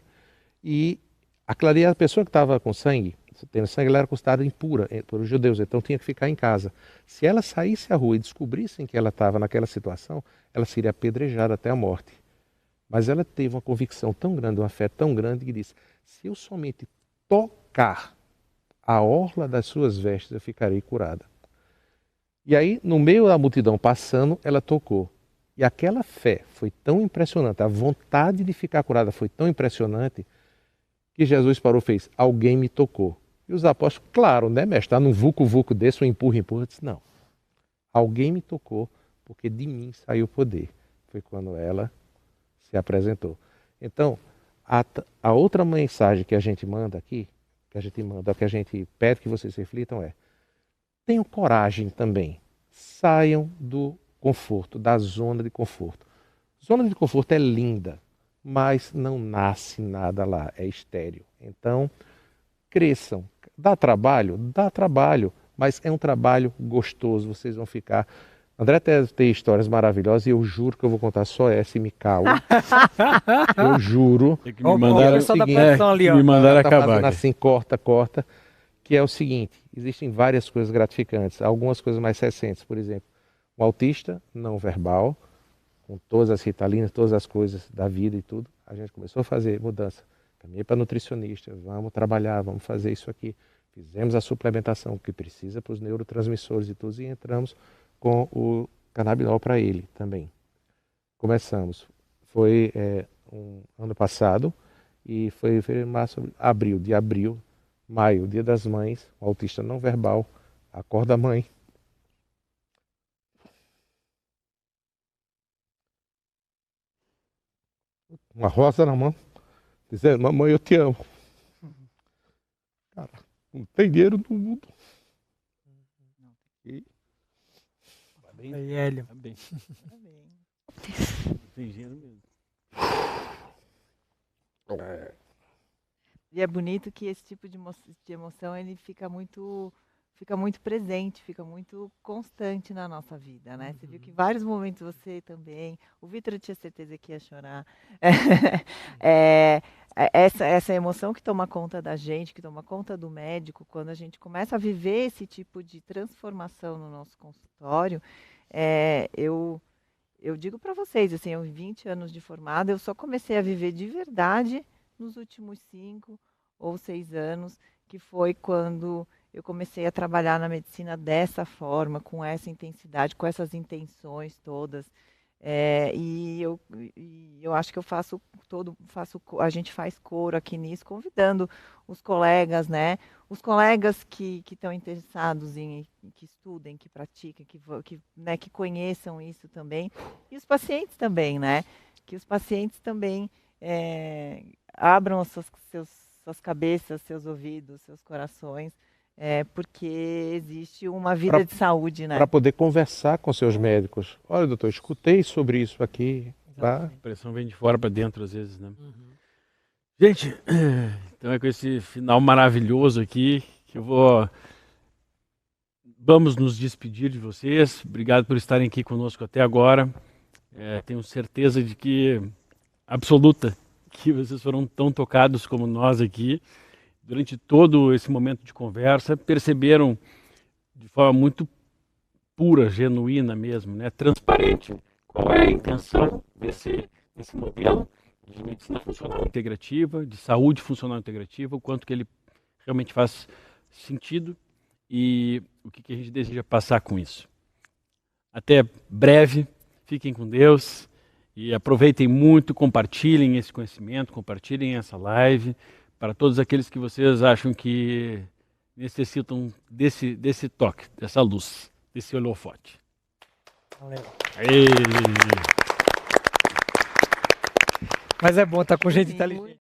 e a pessoa que estava com sangue, tendo sangue, ela era considerada impura por os judeus, então tinha que ficar em casa. Se ela saísse à rua e descobrissem que ela estava naquela situação, ela seria apedrejada até a morte. Mas ela teve uma convicção tão grande, uma fé tão grande, que disse, se eu somente tocar a orla das suas vestes, eu ficarei curada. E aí, no meio da multidão passando, ela tocou. E aquela fé foi tão impressionante, a vontade de ficar curada foi tão impressionante, que Jesus parou e fez, alguém me tocou. E os apóstolos, claro, né, mestre, está num vulco-vulco desse, um empurra, disse, não. Alguém me tocou, porque de mim saiu o poder. Foi quando ela se apresentou. Então, a outra mensagem que a gente manda aqui, que a gente pede que vocês reflitam tenham coragem também. Saiam do conforto, da zona de conforto. Zona de conforto é linda, mas não nasce nada lá, é estéril. Então, cresçam. Dá trabalho, mas é um trabalho gostoso, vocês vão ficar... André tem histórias maravilhosas e eu juro que eu vou contar só essa e me calo. Eu juro. Tem que me mandar o seguinte, ali, ó. Me mandaram acabar. Assim, corta, que é o seguinte, existem várias coisas gratificantes, algumas coisas mais recentes, por exemplo, um autista não verbal, com todas as ritalinas, todas as coisas da vida e tudo, a gente começou a fazer mudança. Caminhei para nutricionista, vamos trabalhar, vamos fazer isso aqui. Fizemos a suplementação que precisa para os neurotransmissores e tudo, e entramos com o canabinol para ele também. Começamos. Foi um ano passado, E foi março, abril, de abril, maio, Dia das Mães, o autista não verbal, acorda mãe. Uma rosa na mão, dizendo, mamãe, eu te amo. Cara, não tem dinheiro no mundo. E... Aí, Hélio. Tá bem. Tem dinheiro mesmo. E é bonito que esse tipo de emoção ele fica muito presente, fica muito constante na nossa vida, né? Você viu que em vários momentos você também, o Vitor eu tinha certeza que ia chorar. Essa emoção que toma conta da gente, que toma conta do médico, quando a gente começa a viver esse tipo de transformação no nosso consultório, eu digo para vocês, assim, eu 20 anos de formada, eu só comecei a viver de verdade nos últimos 5 ou 6 anos, que foi quando eu comecei a trabalhar na medicina dessa forma, com essa intensidade, com essas intenções todas. E eu acho que a gente faz coro aqui nisso, convidando os colegas, né? Os colegas que estão interessados que estudem, que pratiquem, que conheçam isso também, e os pacientes também, né? Que os pacientes também abram suas cabeças, seus ouvidos, seus corações, porque existe uma vida de saúde, né? Para poder conversar com seus médicos. Olha, doutor, escutei sobre isso aqui. Tá? A pressão vem de fora para dentro às vezes, né? Uhum. Gente, então é com esse final maravilhoso aqui que vamos nos despedir de vocês. Obrigado por estarem aqui conosco até agora. Tenho certeza de que absoluta que vocês foram tão tocados como nós aqui. Durante todo esse momento de conversa, perceberam de forma muito pura, genuína mesmo, né? Transparente, qual é a intenção desse modelo de medicina funcional integrativa, de saúde funcional integrativa, o quanto que ele realmente faz sentido e o que a gente deseja passar com isso. Até breve, fiquem com Deus e aproveitem muito, compartilhem esse conhecimento, compartilhem essa live, para todos aqueles que vocês acham que necessitam desse toque, dessa luz, desse holofote. Valeu. Aê. Mas é bom estar com gente inteligente.